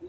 2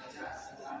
50,000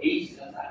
30,000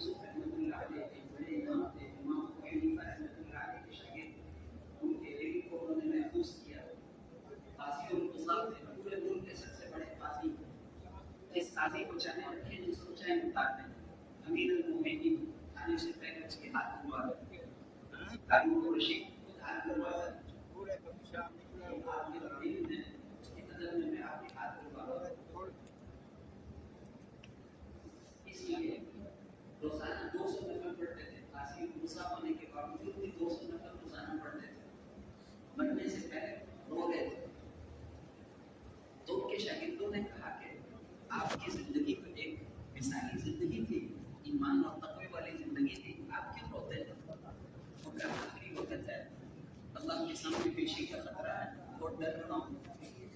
یوسف رحمۃ اللہ علیہ ایک بڑے امام تھے، امام ابو حنیفہ رحمۃ اللہ علیہ کے شاگرد، ان کے علم کو انہوں نے محفوظ کیا۔ قاضی القضاۃ تھے، پورے ملک کے سب سے بڑے قاضی۔ اس قاضی کو چاہے رکھیں، جس کو چاہے اتار دیں، امیر المومنین آنے سے پہلے اس کے ہاتھ دھلوا دیں۔ ہارون الرشید خود ہاتھ دھلوا دیں، آپ کے وکیل ہیں، اس کی نظر میں میں آپ کے ہاتھ دھلوا دوں۔ اس لیے روزانہ 200 نفل پڑھتے تھے، قاضی غصہ ہونے کے باوجود بھی 200 نفل روزانہ پڑھتے تھے، مرنے سے پہلے رو رہے تھے۔ تو ان کے شاگردوں نے کہا کہ آپ کی زندگی تو ایک مثالی زندگی تھی، ایمان اور تقوی والی زندگی تھی، آپ کیوں روتے ہیں؟ وہ کہا آخری وقت ہے، اللہ کے سامنے پیشی کا خطرہ ہے اور ڈر رہا ہوں،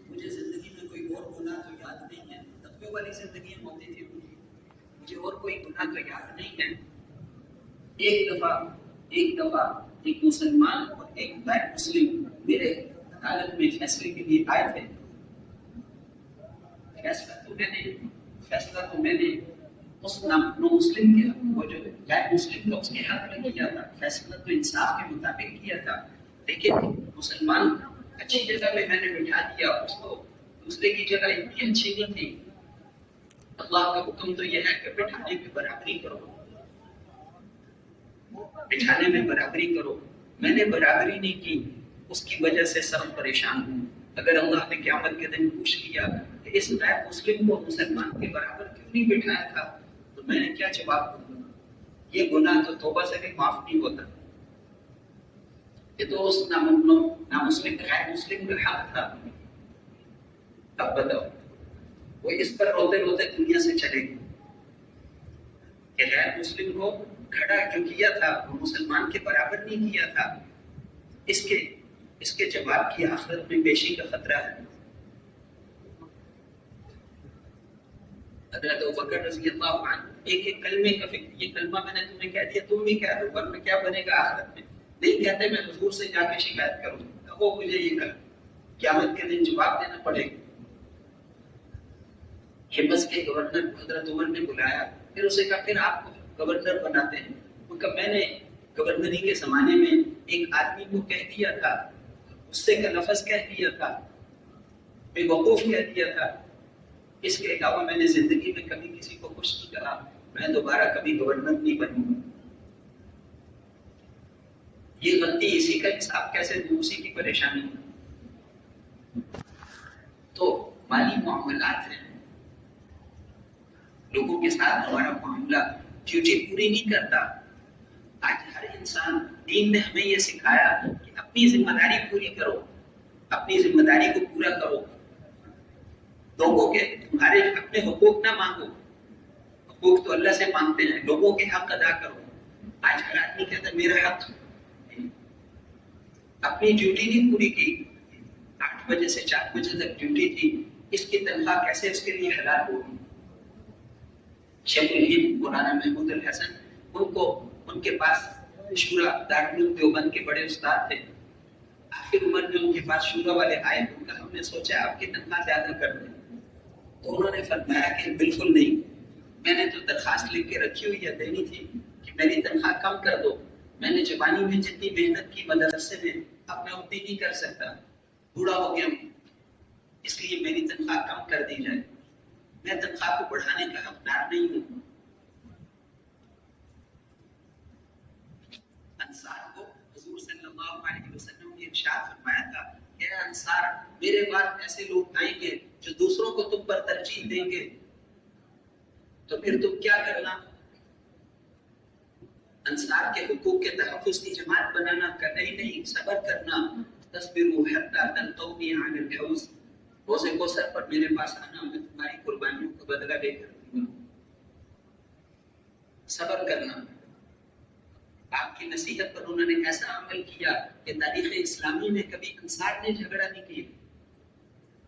مجھے زندگی میں کوئی اور گناہ تو یاد نہیں ہے، تقوی والی زندگی ہوتی تھی مجھے اور کوئی گناہ تو یاد نہیں ہے۔ ایک دفعہ ایک مسلمان اور ایک غیر مسلم میرے عدالت میں فیصلے کے لیے آئے تھے۔ فیصلہ تو میں نے اس نو مسلم کے وہ جو غیر مسلم تھا اس کے حق میں کیا تھا، فیصلہ تو انصاف کے مطابق کیا تھا، لیکن مسلمان اچھی جگہ میں نے بٹھا دیا، اس کو دوسرے کی جگہ اتنی اچھی نہیں تھی۔ اللہ کا حکم تو یہ ہے کہ بٹھانے میں برابری کرو، بٹھانے میں برابری کرو۔ میں نے برابری نہیں کی، اس کی وجہ سے سخت پریشان ہوں۔ اگر اللہ نے قیامت کے دن پوچھ لیا کہ اس غیر مسلم کو مسلمان کے برابر کیوں نہیں بٹھایا تھا، تو میں نے کیا جواب دوں؟ یہ گناہ تو توبہ سے بھی معاف نہیں ہوتا، یہ تو اس نامسلم غیر مسلم کا حق تھا۔ اب بتاؤ وہ اس پر روتے روتے دنیا سے چلے گئے کہ غیر مسلم کو کھڑا جو کیا تھا وہ مسلمان کے برابر نہیں کیا تھا، اس کے جواب کی آخرت میں پیشی کا خطرہ ہے۔ حضرت ابوبکر رضی اللہ عنہ ایک کلمے کا فکر، یہ کلمہ میں نے تمہیں کہہ دیا تم بھی کہہ دو، ورنہ کیا بنے گا آخرت میں؟ نہیں کہتے میں حضور سے جا کے شکایت کروں گا، وہ مجھے یہ کر قیامت کے دن جواب دینا پڑے گا۔ حمص کے گورنر حضرت عمر نے بلایا، پھر اسے کہا پھر آپ کو گورنر بناتے ہیں؟ ان کا میں نے گورنری کے زمانے میں ایک آدمی کو کہہ دیا تھا، غصے کا لفظ کہہ دیا تھا، بے وقوف کہہ دیا تھا، اس کے علاوہ میں نے زندگی میں کبھی کسی کو کچھ نہیں کہا، میں دوبارہ کبھی گورنر نہیں بنوں گا۔ یہ غلطی، اسی کا حساب کیسے دوں، اسی کی پریشانی۔ تو مالی معاملات ہیں، لوگوں کے ساتھ ہمارا معاملہ ڈیوٹی پوری نہیں کرتا۔ آج ہر انسان، دین نے ہمیں یہ سکھایا کہ اپنی ذمہ داری پوری کرو، اپنی ذمہ داری کو پورا کرو، لوگوں کے تمہارے اپنے حقوق نہ مانگو، حقوق تو اللہ سے مانگتے ہیں، لوگوں کے حق ادا کرو۔ آج ہر آدمی کہتا ہے میرا حق، اپنی ڈیوٹی نہیں پوری کی، 8 بجے سے 4 بجے تک ڈیوٹی تھی، اس کی تنخواہ کیسے اس کے لیے حلال ہوگی؟ شیخ الہند مولانا محمود الحسن، ان کے پاس شورا دارالعلوم دیوبند کے بڑے استاد تھے، آخر عمر میں ان کے پاس شورا والے آئے، ہم نے سوچا آپ کی تنخواہ زیادہ کر دیں، تو انہوں نے فرمایا کہ بالکل نہیں، میں نے تو درخواست لکھ کے رکھی ہوئی ہے، دینی تھی کہ میری تنخواہ کم کر دو، میں نے جوانی میں جتنی محنت کی مدرسے میں، اب میں اتنی نہیں کر سکتا، بوڑھا ہو گیا ہوں، اس لیے میری تنخواہ کم کر دی جائے، میں تنخواہ کو بڑھانے کا حقدار نہیں ہوں۔ انصار کو حضور صلی اللہ علیہ وسلم نے ارشاد فرمایا تھا، اے انصار، میرے بعد ایسے لوگ آئیں گے جو دوسروں کو تم پر ترجیح دیں گے، تو پھر تم کیا کرنا؟ انصار کے حقوق کے تحفظ کی جماعت بنانا، نہیں صبر کرنا، تصبروا حتی تلقونی علی الحوض، روزے کو سر پر میرے پاس آنا، میں تمہاری قربانیوں کا بدلہ لے کر دوں گا۔ صبر کرنا۔ آپ کی نصیحت پر انہوں نے ایسا عمل کیا کہ تاریخ اسلامی میں کبھی انصار نے جھگڑا نہیں کیا،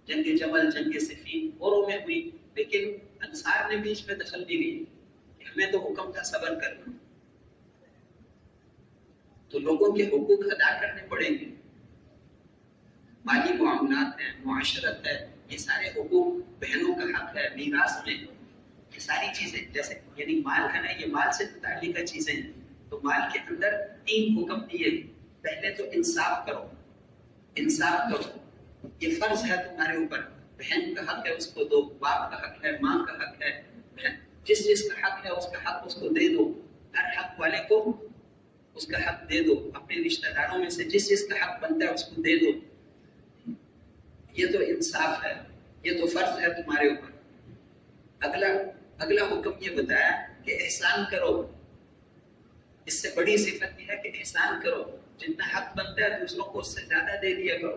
جنگ جمل، جنگ صفین اوروں میں ہوئی، لیکن انصار نے بیچ میں دخل دی گئی کہ ہمیں تو حکم تھا صبر کرنا۔ تو لوگوں کے حقوق ادا کرنے پڑیں گے، مالی معاملات ہیں، معاشرت ہے، یہ سارے حقوق، بہنوں کا حق ہے میراث میں، یہ ساری چیزیں جیسے یعنی مال ہے نا، یہ مال سے متعلقہ چیزیں ہیں. تو مال کے اندر 3 حکم دیے. پہلے تو انصاف کرو، انصاف کرو، یہ فرض ہے تمہارے اوپر. بہن کا حق ہے اس کو دو، باپ کا حق ہے، ماں کا حق ہے، جس کا حق ہے اس کا حق اس کو دے دو. ہر حق والے کو اس کا حق دے دو. اپنے رشتہ داروں میں سے جس کا حق بنتا ہے اس کو دے دو. یہ تو انصاف ہے، یہ تو فرض ہے تمہارے اوپر. اگلا حکم یہ بتایا کہ احسان کرو. اس سے بڑی صفت یہ ہے کہ احسان کرو. جتنا حق بنتا ہے دوسروں کو اس سے زیادہ دے دیا کرو.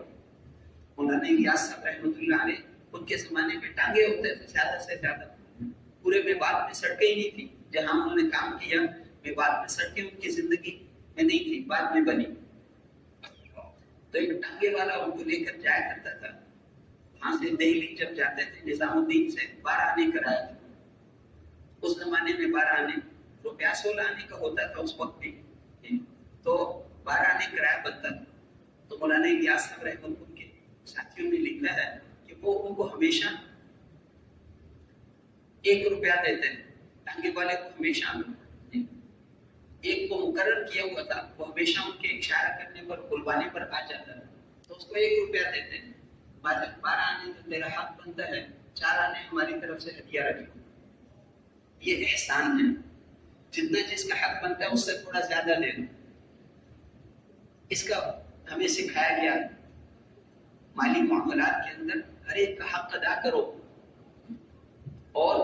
مولانا الیاس صاحب رحمۃ اللہ علیہ، ان کے زمانے میں ٹانگے ہوتے تھے زیادہ سے زیادہ. پورے میوات میں سڑکیں ہی نہیں تھی. جہاں انہوں نے کام کیا میوات میں سڑکیں ان کی زندگی میں نہیں تھی، بعد میں بنی. تو ایک ٹانگے والا ان کو لے کر جایا کرتا تھا. وہاں سے دہلی جب جاتے تھے نظام الدین سے 12 آنے کرایا تھا. اس زمانے میں 12 آنے روپیہ 16 آنے کا ہوتا تھا اس وقت بھی. تو 12 آنے کرایہ بنتا تھا. تو مولانا الیاس صاحب رحمۃ اللہ کے ساتھیوں نے لکھا ہے کہ وہ ان کو ہمیشہ 1 روپیہ دیتے ہیں. ٹانگے والے کو ہمیشہ ایک کو مقرر کیا ہوا تھا، وہ ہمیشہ ان کے اشارہ کرنے پر بلوانے پر آ جاتا ہے. تو اس کو 1 روپیہ دیتے ہیں. 12 آنے تو تیرا حق بنتا ہے، 4 آنے ہماری طرف سے ہدیہ رکھ لو. یہ احسان ہے. جتنا جس کا حق بنتا ہے اس سے تھوڑا زیادہ لے لو. اس کا ہمیں سکھایا گیا مالی معاملات کے اندر ہر ایک کا حق ادا کرو اور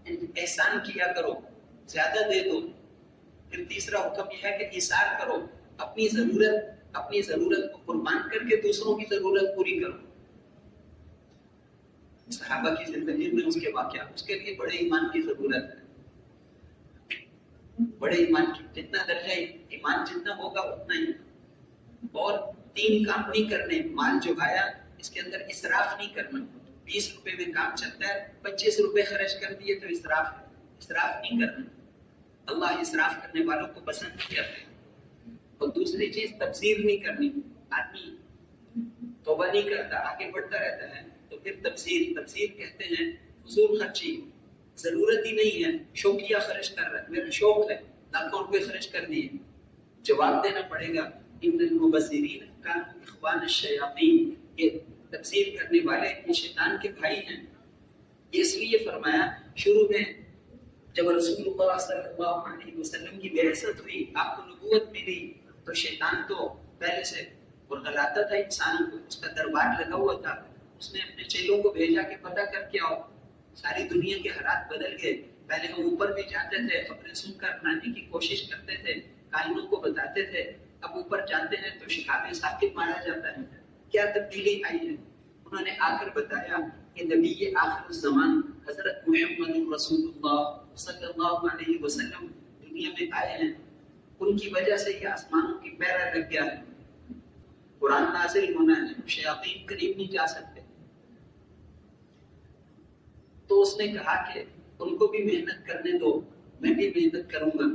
احسان کیا کرو، زیادہ دے دو. پھر تیسرا حکم یہ ہے کہ ایثار کرو. اپنی ضرورت کو قربان کر کے دوسروں کی ضرورت پوری کرو. صحابہ کی زندگی میں اس کے واقعات، اس کے لیے بڑے ایمان کی ضرورت ہے. بڑے ایمان کی جتنا درجہ ایمان جتنا ہوگا اتنا ہی. اور 3 کام نہیں کرنے. مال جو آیا اس کے اندر اسراف نہیں کرنا. 20 روپے میں کام چلتا ہے، 25 روپے خرچ کر دیے تو اسراف ہے. اسراف نہیں کرنا. اللہ اسراف کرنے والوں کو پسند نہیں کرتے. اور دوسری چیز تبذیر نہیں کرنی. آدمی توبہ نہیں کرتا، آگے بڑھتا رہتا ہے تو پھر تبذیر کہتے ہیں فضول خرچی. ضرورت ہی نہیں ہے، شوقیہ خرچ کر رہا ہے. میرا شوق ہے، لاکھوں روپے خرچ کر دیے. جواب دینا پڑے گا. ان المبذرین کانوا اخوان الشیاطین. یہ تبذیر کرنے والے یہ شیطان کے بھائی ہیں. اس لیے فرمایا شروع میں جب رسول اللہ صلی اللہ علیہ وسلم کی بعثت ہوئی، آپ کو نبوت ملی، تو شیطان تو پہلے سے ورغلاتا تھا انسانوں کو. اس کا دربار لگا ہوا تھا. اس نے اپنے چیلوں کو بھیجا کہ پتہ کر کے آؤ. ساری دنیا کے حالات بدل گئے. پہلے ہم اوپر بھی جاتے تھے، خبریں سن کر اپنانے کی کوشش کرتے تھے، کائنوں کو بتاتے تھے. اب اوپر جاتے ہیں تو شہاب ثاقب مارا جاتا ہے. کیا تبدیلی آئی ہے؟ انہوں نے آ کر بتایا کہ نبی آخر الزمان حضرت محمد رسول اللہ صلی اللہ علیہ وسلم دنیا میں آئے ہیں. ان کی وجہ سے یہ آسمانوں کی پیرا لگ گیا ہے. قرآن نازل ہونا ہے، شیاطین قریب نہیں جا سکتے. تو اس نے کہا کہ ان کو بھی محنت کرنے دو، میں بھی محنت کروں گا.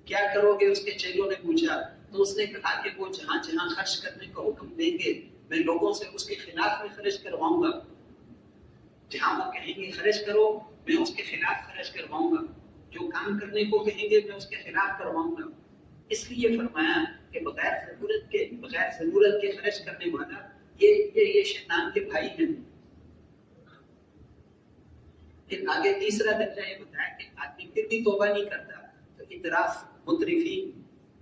کیا کرو گے؟ اس کے چیلوں نے پوچھا. تو اس نے کہا کہ وہ جہاں جہاں خرچ کرنے کا حکم دیں گے میں لوگوں سے اس کے خلاف میں خرچ کرواؤں گا. جہاں وہ کہیں گے خرچ کرو میں اس کے خلاف خرچ کرواؤں گا. جو کام کرنے کو کہیں گے میں اس کے خلاف کرواؤں گا. اس لیے فرمایا کہ بغیر ضرورت کے خرچ کرنے والا یہ شیطان کے بھائی ہیں. پھر آگے تیسرا درجہ یہ بتایا کہ آدمی پھر بھی توبہ نہیں کرتا تو اطراف مترفین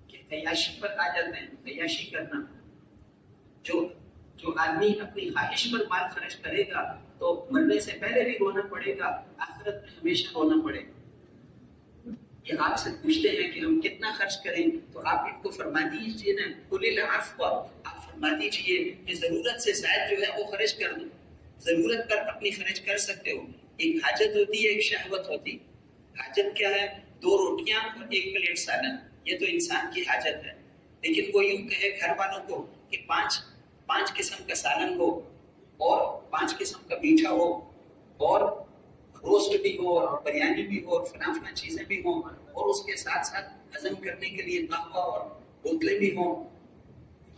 کہ عیاشی پر آ جاتے ہیں. عیاشی کرنا، جو آدمی اپنی خواہش پر مال خرچ کرے گا تو مرنے سے پہلے بھی رونا پڑے گا، آخرت میں ہمیشہ رونا پڑے گا. یہ آپ سے پوچھتے ہیں کہ ہم کتنا خرچ کریں تو آپ ان کو فرما دیجیے نا، قل العفو، آپ فرما دیجیے کہ ضرورت سے زائد جو ہے وہ خرچ کر دو. ضرورت پر اپنی خرچ کر سکتے ہو. ایک حاجت ہوتی ہے، ایک شہوت ہوتی. حاجت کیا ہے؟ 2 روٹیاں اور 1 پلیٹ سالن. یہ تو انسان کی حاجت ہے. لیکن وہ یوں کہے گھر والوں کو کہ 5 قسم کا سالن ہو اور 5 قسم کا میٹھا ہو اور روسٹ بھی ہو اور بریانی بھی ہو اور فلاں چیزیں بھی ہوں اور اس کے ساتھ ساتھ ہضم کرنے کے لیے قہوہ اور بوتلیں بھی ہوں.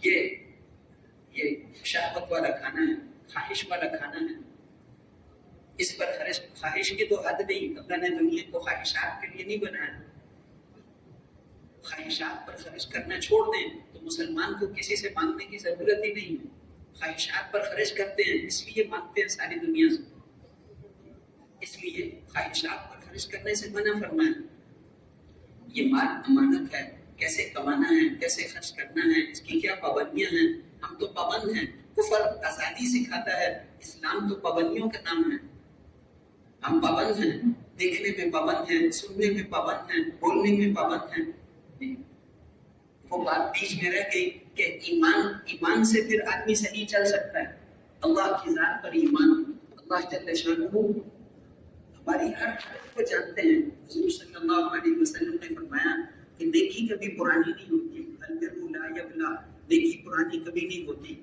یہ شہوت والا کھانا ہے، خواہش والا کھانا ہے. اس پر خواہش کی تو حد نہیں. اللہ نے دنیا کو خواہشات کے لیے نہیں بنایا. خواہشات پر خرچ کرنا چھوڑ دیں تو مسلمان کو کسی سے مانگنے کی ضرورت ہی نہیں ہے. خواہشات پر خرچ کرتے ہیں اس لیے مانگتے ہیں ساری دنیا سے. اس لیے خواہشات پر خرچ کرنے سے منع فرمایا. یہ مال امانت ہے، کیسے کمانا ہے، کیسے خرچ کرنا ہے، اس کی کیا پابندیاں ہیں. ہم تو پابند ہیں. کفر آزادی سکھاتا ہے، اسلام تو پابندیوں کا نام ہے. ہم پابند ہیں، دیکھنے میں پابند ہیں، سننے میں پابند ہیں، بولنے میں پابند ہیں. وہ بات بیچ میں رہ گئی کہ ایمان سے پھر آدمی صحیح چل سکتا ہے. اللہ کی ذات پر ایمان. اللہ جل شانہ ہماری ہر حرکت کو جانتے ہیں. حضور صلی اللہ علیہ وسلم نے فرمایا کہ نیکی کبھی پرانی نہیں ہوتی. البر لا یبلا، نیکی پرانی کبھی نہیں ہوتی.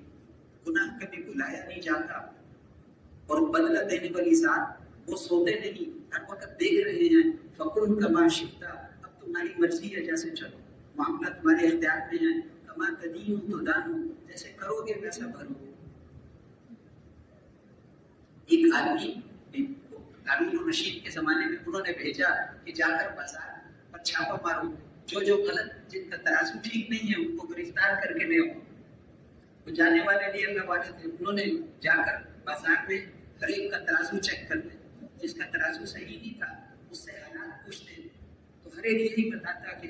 گناہ کبھی بھلایا نہیں جاتا. اور بدلہ دینے والی ذات وہ سوتے نہیں، ہر وقت دیکھ رہے ہیں. فکن کما شئت، اب تمہاری مرضی ہے، جیسے چلو. معاملہ تمہارے اختیار میں ہے. کما تدین تدان، جیسے کرو گے ویسا بھرو گے. ایک آدمی ہارون الرشید کے زمانے میں انہوں نے بھیجا کہ جا کر بازار پر چھاپا مارو، جو غلط جن کا ترازو ٹھیک نہیں ہے ان کو گرفتار کر کے لے آؤ. وہ جانے والے لیے اللہ والے تھے. انہوں نے جا کر بازار میں ہر ایک کا ترازو چیک کر دیں. جس کا ترازو صحیح نہیں تھا اس سے حالات پوچھتے تو ہر ایک یہی بتاتا کہ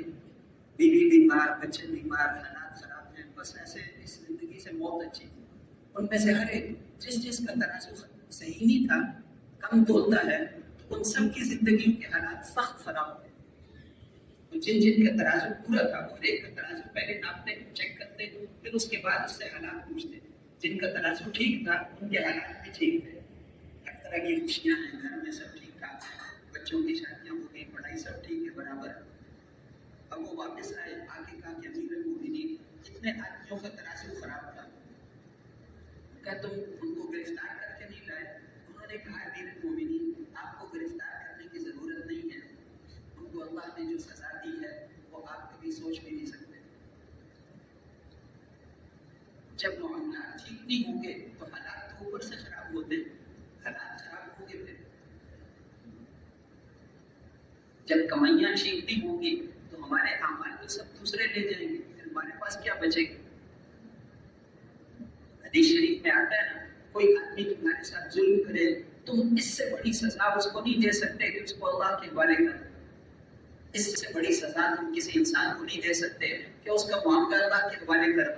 بیوی بیمار، بچے بیمار، حالات خراب ہیں، بس ایسے اس زندگی سے موت اچھی تھی. ان میں سے ہر ایک جس کا ترازو صحیح نہیں تھا، کم تولتا ہے، تو ان سب کی زندگیوں کے حالات سخت خراب ہوتے. جن کا ترازو پورا تھا اور ایک کا ترازو پہلے ناپتے، چیک کرتے، پھر اس کے بعد اس سے حالات پوچھتے. جن کا ترازو ٹھیک تھا ان کے حالات بھی ٹھیک تھے. ہر طرح کی خوشیاں ہیں، گھر میں سب ٹھیک ٹھاک ہے، بچوں کی شادیاں ہو گئی، پڑھائی سب ٹھیک ہے، برابر. اب وہ واپس آئے، آگے کہا کہ امیر المومنین اتنے آدمیوں کا ترازو خراب تھا، کیا تم ان کو گرفتار کر کے نہیں لائے؟ انہوں نے کہا امیر المومنین آپ کو گرفتار کرنے کی ضرورت نہیں ہے. ان کو اللہ نے جو سزا دی ہے وہ آپ کبھی سوچ بھی نہیں سکتے. جب معاملات ٹھیک نہیں ہوں گے تو حالات تو اوپر سے خراب ہوتے ہیں. حالات خراب ہوں گے پھر. جب کمائیاں ٹھیک نہیں ہوں گی تو ہمارے اعمال کو سب دوسرے لے جائیں گے، پھر ہمارے پاس کیا بچے گا؟ حدیث شریف میں آتا ہے نا، کوئی آدمی تمہارے ساتھ ظلم کرے، تم اس سے بڑی سزا اس کو نہیں دے سکتے کہ اس کو اللہ کے حوالے کر. اس سے بڑی سزا ہم کسی انسان کو نہیں دے سکتے کہ اس کا معاملہ اللہ کے حوالے کر.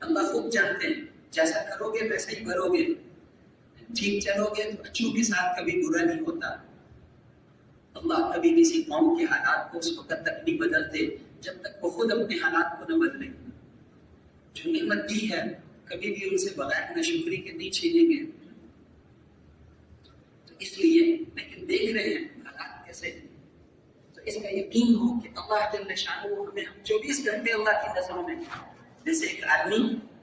اللہ خوب جانتے ہیں جیسا کرو گے ویسا ہی بھرو گے. ٹھیک چلو گے تو اچھوں کے ساتھ کبھی برا نہیں ہوتا. اللہ کبھی کسی قوم کے حالات کو اس وقت تک نہیں بدلتے جب تک وہ خود اپنے حالات کو نہ بدلیں. جو نعمت دی ہے کبھی بھی ان سے بغیر ناشکری کے نہیں چھینیں گے. تو اس لیے لیکن دیکھ رہے ہیں حالات کیسے ہیں، تو اس کا یقین ہو کہ اللہ جل شانہ ہمیں 24 گھنٹے اللہ کی نظروں میں. جیسے ایک آدمی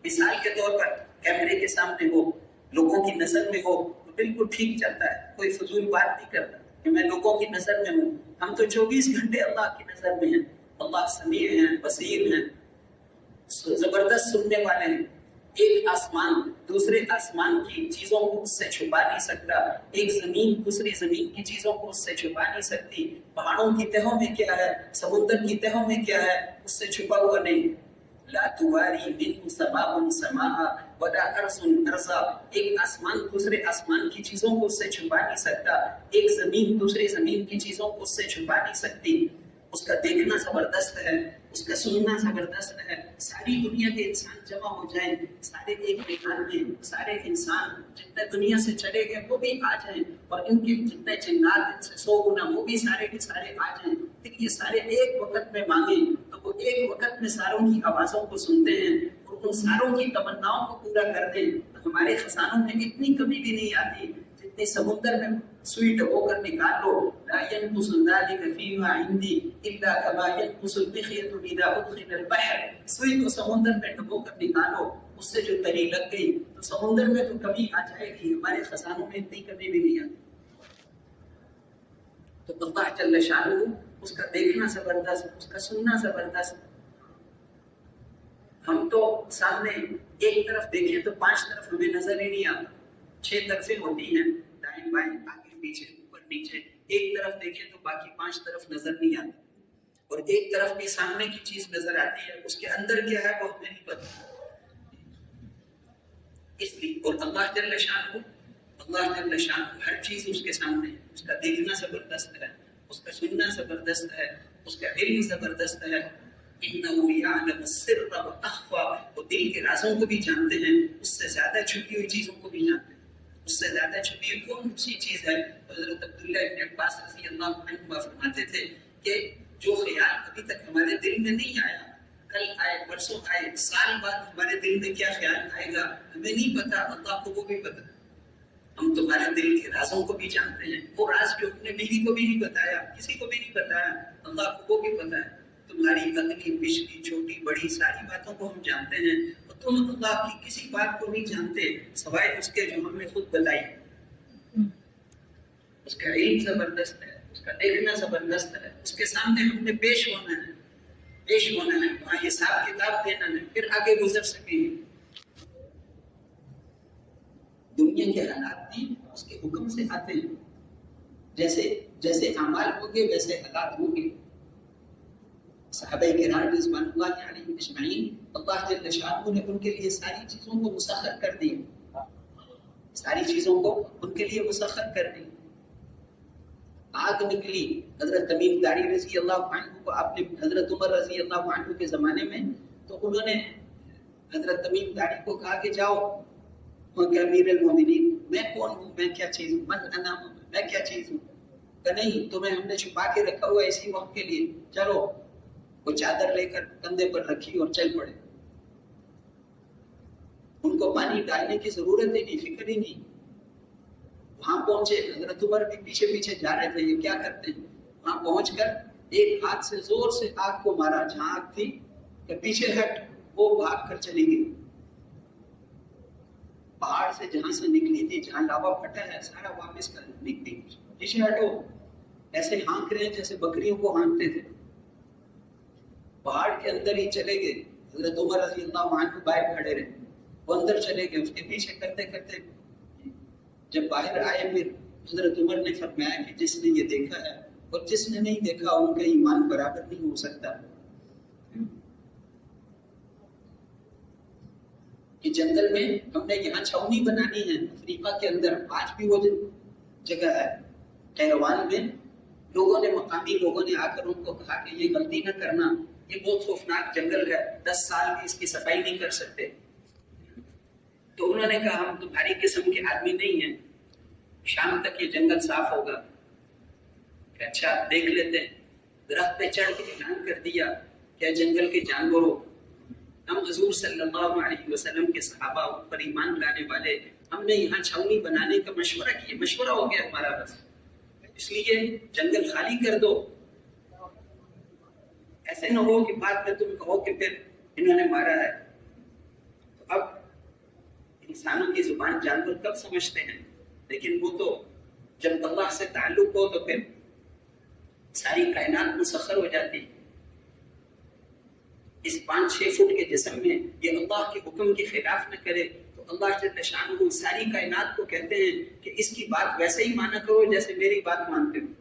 مثال کے طور پر کیمرے کے سامنے ہو، لوگوں کی نظر میں ہو، تو بالکل ٹھیک چلتا ہے، کوئی فضول بات نہیں کرتا کہ میں لوگوں کی نظر میں ہوں. ہم تو 24 گھنٹے اللہ کی نظر میں ہیں. اللہ سمیع ہیں، بصیر ہیں، زبردست سننے والے ہیں. ایک آسمان دوسرے آسمان کی چیزوں کو اس سے چھپا نہیں سکتا. ایک زمین دوسری زمین کی چیزوں کو اس سے چھپا نہیں سکتی. پہاڑوں کی تہوں میں کیا ہے، سمندر کی تہوں میں کیا ہے، اس سے چھپا ہوا نہیں. لا تواری منه سماء سماء ولا ارض ارضا. ایک آسمان دوسرے آسمان کی چیزوں کو اس سے چھپا نہیں سکتا. ایک زمین دوسری زمین کی چیزوں کو اس سے چھپا نہیں سکتی. اس کا دیکھنا زبردست ہے، اس کا سننا زبردست ہے. ساری دنیا کے انسان جمع ہو جائیں، سارے ایک میدان میں، سارے انسان جتنے دنیا سے چلے گئے وہ بھی آ جائیں، اور ان کے جتنے جنات ان سے 100 گنا وہ بھی سارے کے سارے آ جائیں. لیکن یہ سارے ایک وقت میں مانگیں تو وہ ایک وقت میں ساروں کی آوازوں کو سنتے ہیں اور ان ساروں کی تمناؤں کو پورا کرتے ہیں. تو ہمارے خزانوں میں اتنی کمی بھی نہیں آتی جتنی سمندر میں سوئی ڈبو کر نکال لو. لا ينقص ذلك فيما عندي الا كما ينقص المخيط اذا ادخل البحر. سوئی کو سمندر میں ڈبو کر نکالو، اس سے جو تری لگ گئی تو سمندر میں تو کمی آ جائے گی، ہمارے خزانوں میں اتنی کمی بھی نہیں آتی. تو اللہ جل شانہ اس کا دیکھنا زبردست، اس کا سننا زبردست. ہم تو سامنے ایک طرف دیکھیں تو 5 طرف ہمیں نظر ہی نہیں آتا. 6 طرفیں ہوتی ہیں، دائیں بائیں آگے پیچھے اوپر نیچے، ایک طرف دیکھیں تو باقی 5 طرف نظر نہیں آتی، اور ایک طرف بھی سامنے کی چیز نظر آتی ہے، اس کے اندر کیا ہے وہ ہمیں نہیں پتا۔ اس لیے اور اللہ جل شان ہر چیز اس کے سامنے ہے، اس کا دیکھنا زبردست ہے، اس کا سننا زبردست ہے، اس کا علم زبردست ہے۔ انه يعلم السر واخفى، وہ دل کے رازوں کو بھی جانتے ہیں، اس سے زیادہ چھپی ہوئی چیزوں کو بھی جانتے ہیں۔ اس سے زیادہ چھپی ہوئی کون سی چیز ہے؟ حضرت عبداللہ ابن عباس رضی اللہ عنہ فرماتے تھے کہ جو خیال ابھی تک ہمارے دل میں نہیں آیا، کل آئے، پرسوں آئے، سال بعد ہمارے دل میں کیا خیال آئے گا ہمیں نہیں پتا، اللہ کو وہ بھی پتا۔ ہم تمہارے دل کے رازوں کو بھی جانتے ہیں، وہ راز جو اپنے بیوی کو بھی نہیں بتایا، کسی کو بھی نہیں بتایا، اللہ کو وہ بھی پتا ہے۔ تمہاری ادنی پچھلی چھوٹی بڑی ساری باتوں کو ہم جانتے ہیں، اور تم اللہ کی کسی بات کو نہیں جانتے سوائے اس کے جو ہم نے خود بتائی۔ اس کا علم زبردست ہے، اس کا دیکھنا زبردست ہے، اس کے سامنے ہم نے پیش ہونا ہے، وہاں حساب کتاب دینا ہے، پھر آگے گزر سکیں گے۔ دنیا کے حالات بھی اس کے حکم سے آتے ہیں، جیسے اعمال ہوگے ویسے حالات ہوں گے۔ صحابہ کرام رضوان اللہ علیہم اجمعین، اللہ جل شانہ نے ان کے لیے ساری چیزوں کو مسخر کر دی، ساری چیزوں کو ان کے لیے مسخر کر دی۔ آگ نکلی حضرت تمیم داری رضی اللہ عنہ کو، آپ نے حضرت عمر رضی اللہ عنہ کے زمانے میں تو انہوں نے حضرت تمیم داری کو کہا کہ جاؤ کہ امیر المومنین میں کون ہوں، میں کیا چیز ہوں، میں کیا چیز ہوں؟ کہ نہیں، تمہیں ہم نے چھپا کے رکھا ہوا اسی وقت کے لیے، چلو۔ وہ چادر لے کر کندھے پر رکھی اور چل پڑے۔ ان کو پانی ڈالنے کی ضرورت ہی نہیں، فکر ہی نہیں۔ وہاں پہنچے، حضرت عمر بھی پیچھے پیچھے جا رہے تھے، یہ کیا کرتے ہیں؟ وہاں پہنچ کر ایک ہاتھ سے زور سے آگ کو مارا، جہاں آگ تھی کہ پیچھے ہٹ، وہ بھاگ کر چلی گئی۔ پہاڑ سے جہاں سے نکلی تھی، جہاں لاوا پھٹا ہے، سارا واپس کر نکلی، پیچھے ہٹو۔ ایسے ہانک رہے جیسے بکریوں کو ہانکتے تھے۔ پہاڑ کے اندر ہی چلے گئے، حضرت عمر رضی اللہ عنہ باہر کھڑے رہے، وہ اندر چلے گئے، اس کے پیچھے کرتے کرتے جب باہر آئے، پھر حضرت عمر نے فرمایا کہ جس نے یہ دیکھا ہے اور جس نے نہیں دیکھا ان کا ایمان برابر نہیں ہو سکتا۔ کہ جنگل میں ہم نے یہاں چھاؤنی بنانی ہے، افریقہ کے اندر آج بھی وہ جگہ ہے، کیروان میں لوگوں نے، مقامی لوگوں نے آ کر ان کو کہا کہ یہ غلطی نہ کرنا، یہ بہت خوفناک جنگل ہے، 10 سال بھی اس کی صفائی نہیں کر سکتے۔ تو انہوں نے کہا ہم تمہاری قسم کے آدمی نہیں ہیں، شام تک یہ جنگل صاف ہوگا۔ کہ اچھا دیکھ لیتے ہیں۔ درخت پہ چڑھ کے اعلان کر دیا کہ جنگل کے جانوروں، ہم حضور صلی اللہ علیہ وسلم کے صحابہ پر ایمان لانے والے، ہم نے یہاں چھاؤنی بنانے کا مشورہ کیا، مشورہ ہو گیا ہمارا، بس اس لیے جنگل خالی کر دو۔ ایسے نہ ہو کہ بعد میں تم کہو کہ پھر انہوں نے مارا ہے۔ تو اب انسانوں کی زبان جانور کب سمجھتے ہیں، لیکن وہ تو جب اللہ سے تعلق ہو تو پھر ساری کائنات مسخر ہو جاتی۔ اس 5-6 فٹ کے جسم میں یہ اللہ کے حکم کے خلاف نہ کرے تو اللہ جل شانہ ساری کائنات کو کہتے ہیں کہ اس کی بات ویسے ہی مانا کرو جیسے میری بات مانتے ہو۔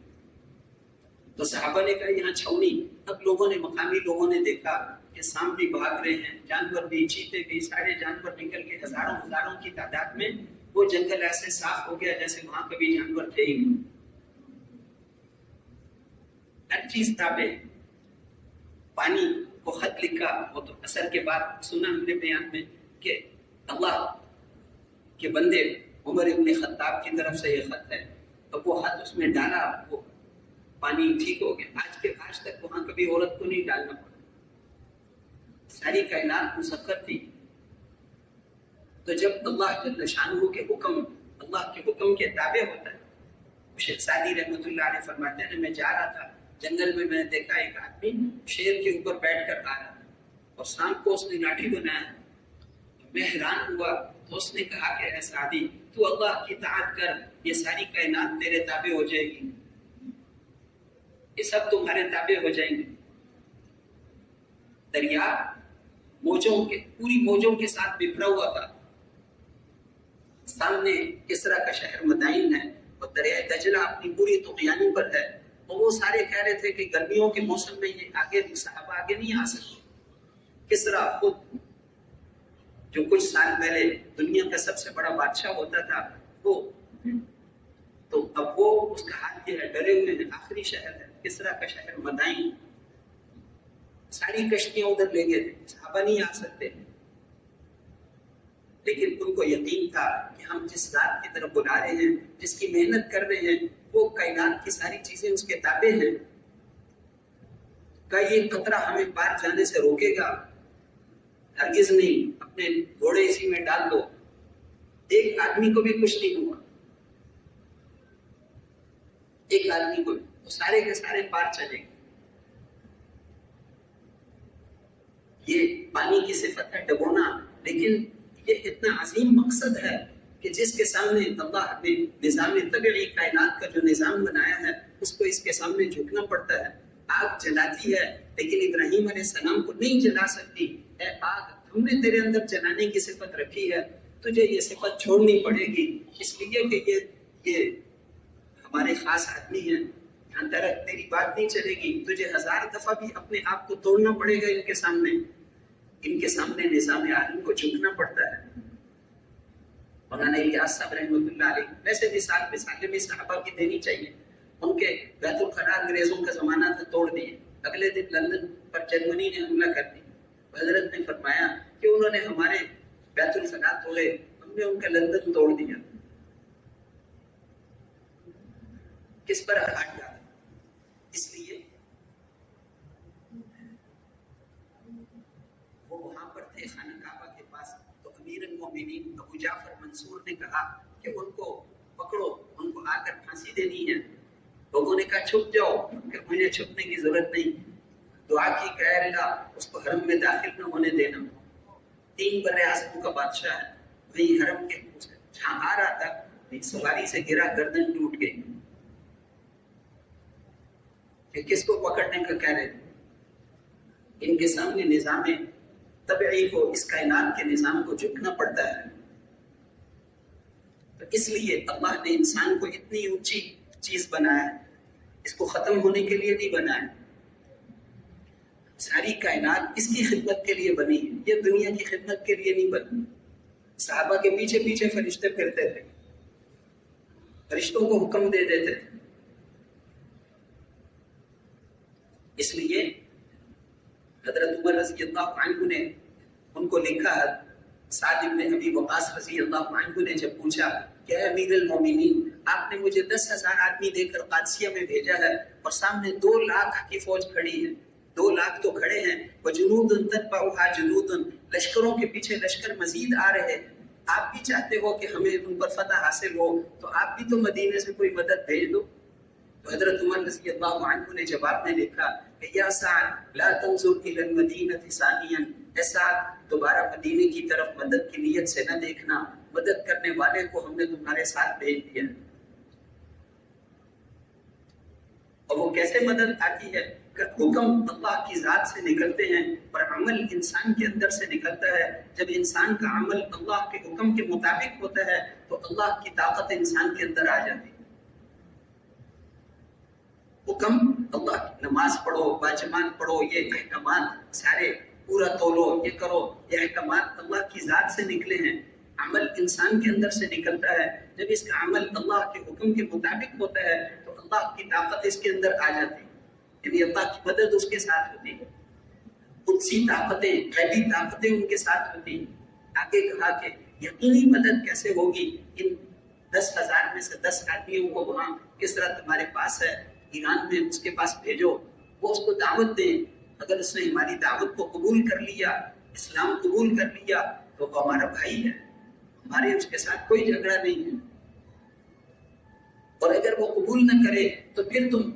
تو صحابہ نے کہا یہاں چھاؤنی۔ اب لوگوں نے، مقامی لوگوں نے دیکھا کہ سانپ بھی بھاگ رہے ہیں، جانور بھی، چیتے بھی، سارے جانور نکل کے ہزاروں کی تعداد میں وہ جنگل ایسے صاف ہو گیا جیسے وہاں کبھی جانور تھے ہی نہیں۔ ہر چیز تابع۔ پانی کو خط لکھا، وہ تو اثر کے بعد سنا ہم نے بیان میں کہ اللہ کے بندے عمر ابن خطاب کی طرف سے یہ خط ہے، تو وہ خط اس میں ڈالا، وہ پانی ٹھیک ہو گیا۔ آج تک وہاں کبھی عورت کو نہیں ڈالنا پڑا، ساری کائنات مسخر تھی۔ تو جب اللہ جل شانہ کے حکم، اللہ کے حکم کے تابع ہوتا ہے۔ شیخ سعدی رحمۃ اللہ علیہ فرماتے ہیں میں جا رہا تھا جنگل میں نے دیکھا ایک آدمی شیر کے اوپر بیٹھ کر آ رہا تھا اور سانپ کو اس نے لاٹھی بنایا۔ میں حیران ہوا تو اس نے کہا کہ اے سعدی تو اللہ کی اطاعت کر، یہ ساری کائنات تیرے تابع ہو جائے گی، یہ سب تمہارے تابع ہو جائیں گے۔ دریا موجوں کے، پوری موجوں کے ساتھ بکھرا ہوا تھا۔ سامنے کسرا کا شہر مدائن ہے، اور دریائے دجلہ اپنی پوری طغیانی پر ہے، اور وہ سارے کہہ رہے تھے کہ گرمیوں کے موسم میں یہ آگے صحابہ آگے نہیں آ سکتے. کسرا خود جو کچھ سال پہلے دنیا کا سب سے بڑا بادشاہ ہوتا تھا، وہ تو اب وہ اس کا حال یہ ہے، ڈرے ہوئے ہیں. آخری شہر ہے کسرا کا شہر مدائن، ساری کشتیاں ادھر لے گئے تھے، صحابہ نہیں آ سکتے. لیکن ان کو یقین تھا کہ ہم جس ذات کی طرف بلا رہے ہیں، جس کی محنت کر رہے ہیں، وہ کائنات کی ساری چیزیں اس کے تابع ہیں. کا یہ قطرہ ہمیں پار جانے سے روکے گا؟ ہرگز نہیں. اپنے گھوڑے اسی میں ڈال دو، ایک آدمی کو بھی کچھ نہیں ہوا، ایک آدمی کو بھی، وہ سارے کے سارے پار چلے گئے. یہ پانی کی صفت ہے ڈبونا، لیکن یہ اتنا عظیم مقصد ہے کہ جس کے سامنے اللہ نے نظام طبعی کائنات کا جو نظام بنایا ہے، اس کو اس کے سامنے جھکنا پڑتا ہے. آگ جلاتی ہے لیکن ابراہیم علیہ السلام کو نہیں جلا سکتی. اے آگ، ہم نے تیرے اندر جلانے کی صفت رکھی ہے، تجھے یہ صفت چھوڑنی پڑے گی، اس لیے کہ یہ ہمارے خاص آدمی ہیں. یہاں تک تیری بات نہیں چلے گی، تجھے 1000 دفعہ بھی اپنے آپ کو توڑنا پڑے گا. ان کے سامنے نظام عالم کو جھکنا پڑتا ہے. مولانا الیاس صاحب رحمۃ اللہ علیہ ویسے مثالیں بھی صحابہ کی دینی چاہیے. ان کے بیت الخلا انگریزوں کا زمانہ تھا، توڑ دیے. اگلے دن لندن پر جرمنی نے حملہ کر دیا. حضرت نے فرمایا کہ انہوں نے ہمارے بیت الخلا توڑے، ہم نے ان کا لندن توڑ دیا. کس پر ہاتھ ڈالا؟ اس لیے وہ وہاں پر تھے خانہ کعبہ کے پاس. تو امیر المومنین ابو جعفر منصور نے کہا کہ ان کو پکڑو، ان کو آ کر پھانسی دینی ہے. لوگوں نے کہا چھپ جاؤ، کہ مجھے چھپنے کی ضرورت نہیں. دعا کی کہ اے اللہ اس کو حرم میں داخل نہ ہونے دینا. 3 بر اعظموں کا بادشاہ ہے، وہی حرم کے جہاں آ رہا تھا ایک سواری سے گرا، گردن ٹوٹ گئی. کہ کس کو پکڑنے کا کہہ رہے تھے؟ ان کے سامنے نظام طبعی کو، اس کائنات کے نظام کو جھکنا پڑتا ہے. تو اس لیے اللہ نے انسان کو اتنی اونچی چیز بنایا ہے، اس کو ختم ہونے کے لیے نہیں بنایا. ساری کائنات اس کی خدمت کے لیے بنی ہے، یہ دنیا کی خدمت کے لیے نہیں بنی. صحابہ کے پیچھے پیچھے فرشتے پھرتے تھے، فرشتوں کو حکم دے دیتے تھے. اس لیے حضرت عمر رضی اللہ عنہ نے ان کو لکھا. سعد بن ابی وقاص رضی اللہ عنہ نے جب پوچھا کہ اے امیر المومنین، آپ نے مجھے 10,000 آدمی دے کر قادسیہ میں بھیجا ہے اور سامنے 2 لاکھ کی فوج کھڑی ہے، 2 لاکھ تو کھڑے ہیں، وجنود تتبعها جنود، لشکروں کے پیچھے لشکر مزید آ رہے، آپ بھی چاہتے ہو کہ ہمیں ان پر فتح حاصل ہو، تو آپ بھی تو مدینے سے کوئی مدد بھیج دو. تو حضرت عمر رضی اللہ عنہ نے جواب میں لکھا کہ یا سعد لا تنظر الى المدینہ ثانیا، اے سعد دوبارہ مدینے کی طرف مدد کی نیت سے نہ دیکھنا، مدد کرنے والے کو ہم نے تمہارے ساتھ بھیج دیا. اور وہ کیسے مدد آتی ہے کہ حکم اللہ کی ذات سے نکلتے ہیں اور عمل انسان کے اندر سے نکلتا ہے. جب انسان کا عمل اللہ کے حکم کے مطابق ہوتا ہے تو اللہ کی طاقت انسان کے اندر آ جاتی ہے. حکم اللہ کی نماز پڑھو، باجماعت پڑھو، یہ احکامات سارے پورا تولو، یہ کرو، یہ احکامات اللہ کی ذات سے نکلے ہیں. عمل انسان کے اندر سے نکلتا ہے. جب اس کا عمل اللہ کے حکم کے مطابق ہوتا ہے تو اللہ کی طاقت اس کے اندر آ جاتی ہے، یعنی اللہ کی مدد اس کے ساتھ ہوتی ہے. قدسی طاقتیں، غیبی طاقتیں ان کے ساتھ ہوتی ہیں. آگے کہا کہ یقینی مدد کیسے ہوگی؟ ان 10,000 میں سے 10 آدمیوں کو وہاں کس طرح تمہارے پاس ہے ایران میں، اس کے پاس بھیجو، وہ اس کو دعوت دیں. اگر اس نے ہماری دعوت کو قبول کر لیا، اسلام قبول کر لیا، تو وہ ہمارا بھائی ہے، ہمارے اس کے ساتھ کوئی جھگڑا نہیں ہے. اور اگر وہ قبول نہ کرے تو پھر تم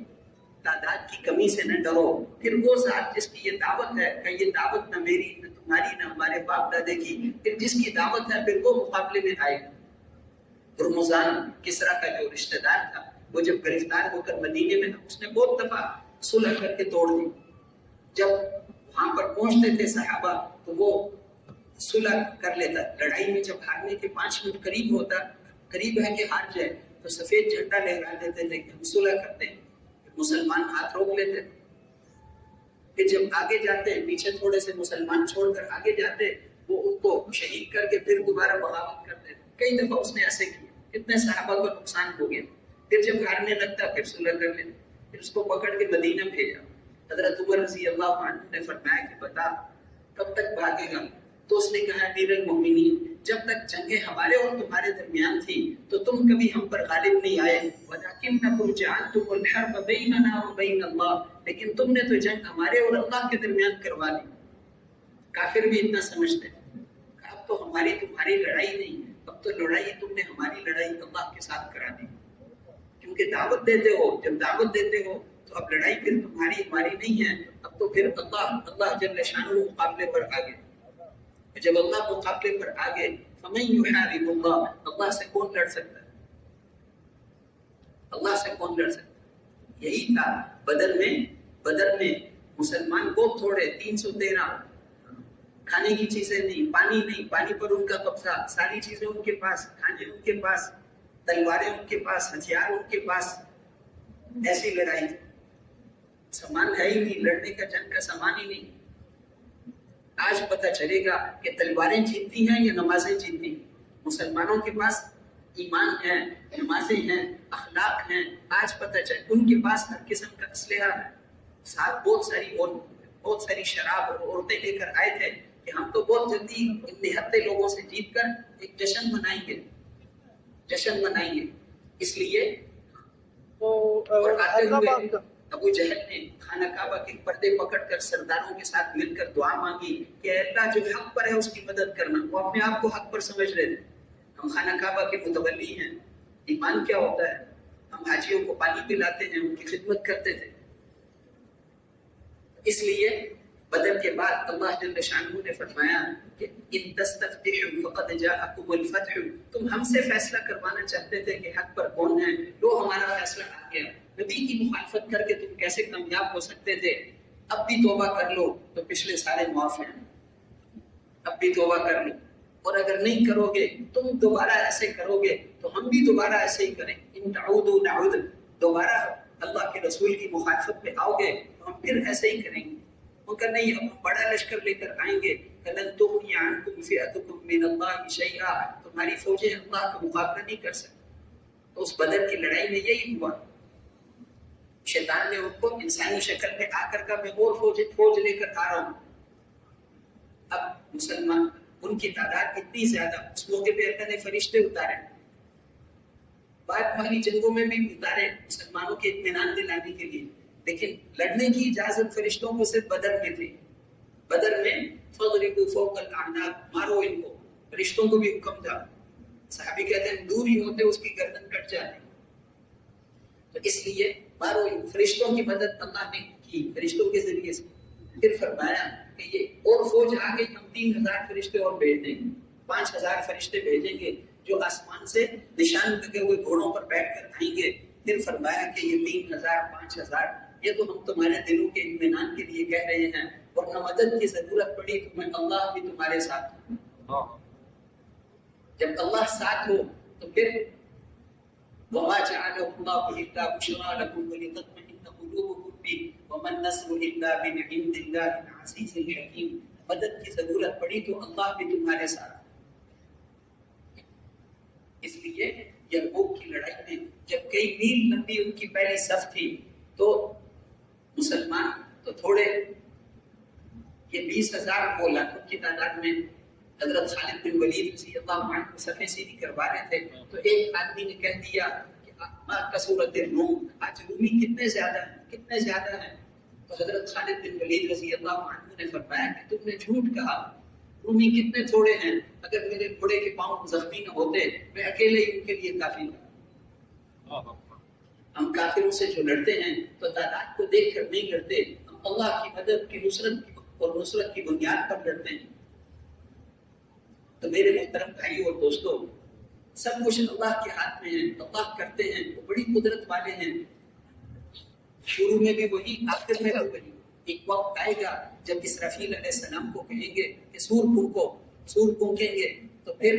تعداد کی کمی سے نہ ڈرو. پھر وہ ذات جس کی یہ دعوت ہے کہ یہ دعوت نہ میری نہ تمہاری نہ ہمارے باپ دادے کی، پھر جس کی دعوت ہے پھر وہ مقابلے میں آئے گا. ہرمزان کسرا کا جو رشتہ دار تھا، وہ جب گرفتار ہو کر مدینے میں تھا، اس نے بہت دفعہ صلح کر کے توڑ دی. جب وہاں پر پہنچتے تھے صحابہ تو وہ صلح کر لیتا. لڑائی میں جب ہارنے کے 5 منٹ قریب ہے کہ ہار جائے تو سفید جھنڈا لہرا دیتے تھے کہ ہم صلح کرتے ہیں، مسلمان ہاتھ روک لیتے تھے. پھر جب آگے جاتے ہیں، پیچھے تھوڑے سے مسلمان چھوڑ کر آگے جاتے، وہ ان کو شہید کر کے پھر دوبارہ بغاوت کرتے تھے. کئی دفعہ اس نے ایسے کیا، اتنے صحابہ کو نقصان ہو گیا. پھر جب ہارنے لگتا پھر صلح کر لیتے، پھر اس کو پکڑ کے مدینہ بھیجا. حضرت عمر رضی اللہ عنہ نے فرمایا کہ بتا کب تک بھاگے گا؟ تو اس نے کہا امیر المومنین، جب تک جنگیں ہمارے اور تمہارے درمیان تھی تو تم کبھی ہم پر غالب نہیں آئے. وَلَكِنَّكُمْ جَعَلْتُمُ الْحَرْبَ بَيْنَنَا وَبَيْنَ اللَّهِ، لیکن تم نے تو جنگ ہمارے اور اللہ کے درمیان کروا لی. کافر بھی اتنا سمجھتے ہیں. اب تو ہماری تمہاری لڑائی نہیں، اب تو لڑائی تم نے ہماری لڑائی اللہ کے ساتھ کرا دی. کیونکہ دعوت دیتے ہو، جب دعوت دیتے ہو تو اب لڑائی پھر تمہاری ہماری نہیں ہے، اب تو پھر اللہ جل شانہ مقابلے پر آ گئے. جب اللہ مقابلے پر آ گئے، فَمَن يُحَارِبُ اللَّهَ، اللہ سے کون لڑ سکتا ہے؟ اللہ سے کون لڑ سکتا ہے؟ یہی تھا بدر میں مسلمان کو تھوڑے 313 کھانے کی چیزیں نہیں، پانی پر ان کا قبضہ، ساری چیزیں ان کے پاس، کھانے ان کے پاس، تلواریں ان کے پاس، ہتھیار ان کے پاس. ایسی لڑائی تھی، سامان ہے ہی نہیں، لڑنے کا جنگ کا سامان ہی نہیں. آج پتہ چلے گا کہ تلواریں جیتتی ہیں یا نمازیں جیتتی ہیں. مسلمانوں کے پاس ایمان ہے، نمازیں ہیں، اخلاق ہیں. آج پتہ چلے ان کے پاس ہر قسم کا اسلحہ ہے، ساتھ بہت ساری شراب اور عورتیں لے کر آئے تھے کہ ہم تو بہت جلدی ان نہتے لوگوں سے جیت کر ایک جشن منائیں گے. اس لیے اور آتے ہوئے ابو جہل نے خانہ کعبہ کے پردے پکڑ کر سرداروں کے ساتھ مل کر دعا مانگی کہ اللہ جو حق پر ہے اس کی مدد کرنا. وہ اپنے آپ کو حق پر سمجھ رہے تھے. ہم خانہ کعبہ کے متولی ہیں. ایمان کیا ہوتا ہے؟ ہم حاجیوں کو پانی پلاتے ہیں، ان کی خدمت کرتے تھے. اس لیے بدر کے بعد اللہ جل شانہ نے فرمایا کہ ان تستفتحوا فقد جاءکم الفتح. تم ہم سے فیصلہ کروانا چاہتے تھے کہ حق پر کون ہے، لو ہمارا فیصلہ آ گیا. نبی کی مخالفت کر کے تم کیسے کامیاب ہو سکتے تھے؟ اب بھی توبہ کر لو تو پچھلے سارے معاف ہیں. اب بھی توبہ کر لو، اور اگر نہیں کرو گے، تم دوبارہ ایسے کرو گے تو ہم بھی دوبارہ ایسے ہی کریں. ان تعودوا نعود، دوبارہ اللہ کے رسول کی مخالفت میں آؤ گے تو ہم پھر ایسے ہی کریں گے. مگر نہیں، ہم بڑا لشکر لے کر آئیں گے. لن تغنی عنکم فئتکم من اللہ شیئا، تمہاری فوجیں اللہ کا مقابلہ نہیں کر سکتی. تو اس بدر کی لڑائی میں یہی ہوا. شیطان نے ان کو انسانی شکل میں آ کر کہا میں اور فوج لے کر آ رہا ہوں. اب مسلمان ان کی تعداد اتنی زیادہ، اس موقع پہ اللہ نے فرشتے اتارے، بعد والی جنگوں میں بھی اتارے مسلمانوں کے اطمینان دلانے کے لیے. لیکن لڑنے کی اجازت فرشتوں کو صرف بدر میں تھی. بدر میں فضربوا فوق الاعناق، مارو ان کو. فرشتوں کو بھی حکم تھا. صحابی کہتے ہیں دور ہی ہوتے اس کی گردن کٹ جاتی. تو اس لیے مارو ان. فرشتوں کی مدد اللہ نے کی فرشتوں کے ذریعے سے. پھر فرمایا کہ یہ اور فوج آ گئی، ہم 3000 فرشتے اور بھیج دیں گے، 5000 فرشتے بھیجیں گے جو آسمان سے نشان لگے ہوئے گھوڑوں پر بیٹھ کر آئیں گے. پھر فرمایا کہ یہ 3000 5000 یہ تو ہم تمہارے دلوں کے اطمینان کے لیے کہہ رہے ہیں، ورنہ مدد کی ضرورت پڑی تو اللہ بھی تمہارے ساتھ ہو. جب اللہ ساتھ ہو تو پھر وما جعله الله الا بشرى لكم ولتطمئن قلوبكم به وما النصر الا من عند الله العزيز الحكيم. مدد کی ضرورت پڑی تو اللہ بھی تمہارے ساتھ. اس لیے یرموک کی لڑائی میں جب کئی میل لمبی ان کی پہلی صف تھی تو مسلمان تو تھوڑے، یہ 20,000 کو لاکھوں کی تعداد میں حضرت خالد بن ولید رضی اللہ عنہ صفیں سیدھی کروا رہے تھے. تو ایک آدمی نے کہہ دیا کہ کثرت الروم، آج رومی کتنے زیادہ ہیں. تو حضرت خالد بن ولید رضی اللہ عنہ نے فرمایا کہ تم نے جھوٹ کہا، رومی کتنے تھوڑے ہیں. اگر میرے گھوڑے کے پاؤں زخمی نہ ہوتے میں اکیلے ہی ان کے لیے کافی ہوں. ہم کافروں سے جو لڑتے ہیں تو تعداد کو دیکھ کر نہیں لڑتے، ہم اللہ کی مدد کی نصرت کی بنیاد پر لڑتے ہیں. تو میرے محترم بھائیوں اور دوستوں، سب کچھ اللہ کے ہاتھ میں ہے. اللہ کرتے ہیں، وہ بڑی قدرت والے ہیں. شروع میں بھی وہی، آخر میں بھی وہی. ایک وقت آئے گا جب اسرافیل علیہ السلام کو کہیں گے کہ سور پھونکیں گے تو پھر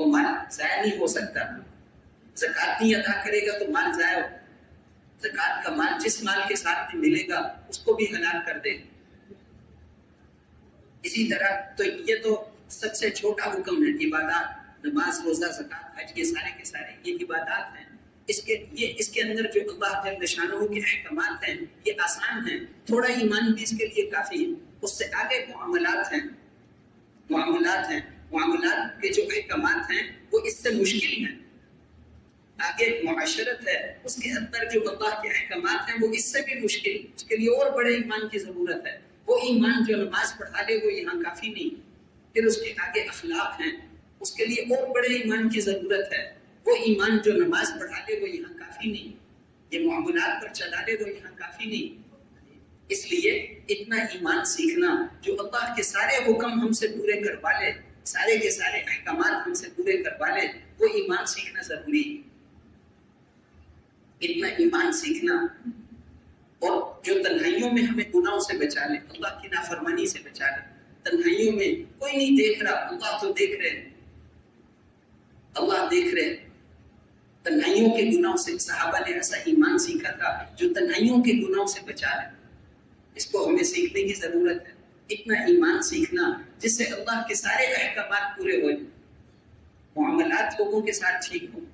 وہ مال ضائع نہیں ہو سکتا. زکات نہیں ادا کرے گا تو مال ضائع ہو. زکات کا مال جس مال کے ساتھ ملے گا اس کو بھی حلال کر دے. اسی طرح تو یہ تو سب سے چھوٹا حکم ہے. عبادات، نماز، روزہ، زکات، حج، یہ سارے کے سارے یہ عبادات ہیں. اس کے اندر جو اللہ جل شانہ کے احکامات ہیں یہ آسان ہیں. تھوڑا ایمان بھی اس کے لیے کافی ہے. اس سے آگے معاملات ہیں. معاملات کے جو احکامات ہیں وہ اس سے مشکل ہیں. آگے معاشرت ہے، اس کے اندر جو اللہ کے احکامات ہیں وہ اس سے بھی مشکل. اس کے لیے اور بڑے ایمان کی ضرورت ہے. وہ ایمان جو نماز پڑھا لے وہ یہاں کافی نہیں. پھر اس کے آگے اخلاق ہیں، اس کے لیے اور بڑے ایمان کی ضرورت ہے. وہ ایمان جو نماز پڑھا لے وہ یہاں کافی نہیں. یہ معاملات پر چلا لے وہ یہاں کافی نہیں. اس لیے اتنا ایمان سیکھنا جو اللہ کے سارے حکم ہم سے پورے کروا لے، سارے کے سارے احکامات ہم سے پورے کروا لے، وہ ایمان سیکھنا ضروری ہے. اتنا ایمان سیکھنا، اور جو تنہائیوں میں ہمیں گناہوں سے بچا لے، اللہ کی نافرمانی سے بچا لے. تنہائیوں میں کوئی نہیں دیکھ رہا، اللہ تو دیکھ رہے ہیں. اللہ دیکھ رہے. تنہائیوں کے گناہوں سے صحابہ نے ایسا ایمان سیکھا تھا جو تنہائیوں کے گناہوں سے بچا لے. اس کو ہمیں سیکھنے کی ضرورت ہے. اتنا ایمان سیکھنا جس سے اللہ کے سارے احکامات پورے ہو جائیں. معاملات لوگوں کے ساتھ ٹھیک ہوں.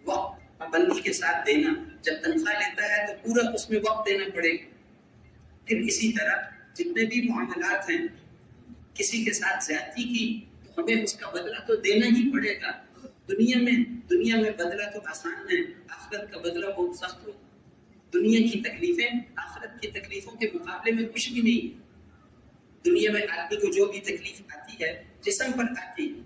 وقت پابندی کے ساتھ دینا. جب تنخواہ لیتا ہے تو پورا اس میں وقت دینا پڑے گا. پھر اسی طرح جتنے بھی معاملات ہیں، کسی کے ساتھ زیادتی کی تو ہمیں اس کا بدلہ تو دینا ہی پڑے گا. دنیا میں بدلہ تو آسان ہے، آخرت کا بدلہ بہت سخت ہو. دنیا کی تکلیفیں آخرت کی تکلیفوں کے مقابلے میں کچھ بھی نہیں. دنیا میں آدمی کو جو بھی تکلیف آتی ہے جسم پر آتی ہے.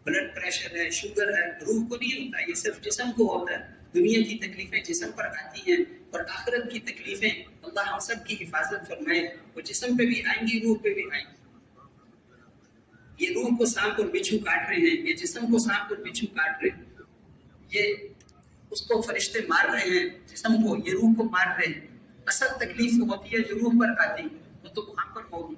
بلڈ پریشر ہے، شوگر ہے، روح کو نہیں ہوتا، یہ صرف جسم کو ہوتا ہے. دنیا کی تکلیفیں جسم پر آتی ہیں، اور آخرت کی تکلیفیں اللہ ہم سب کی حفاظت فرمائے، وہ جسم پہ بھی آئیں گی، روح پہ بھی آئیں گی. یہ روح کو سانپ اور بچھو کاٹ رہے ہیں، یہ جسم کو سانپ اور بچھو کاٹ رہے ہیں. یہ اس کو فرشتے مار رہے ہیں، جسم کو، یہ روح کو مار رہے ہیں. اصل تکلیف ہوتی ہے جو روح پر آتی ہے، وہ تو وہاں پر ہوگی.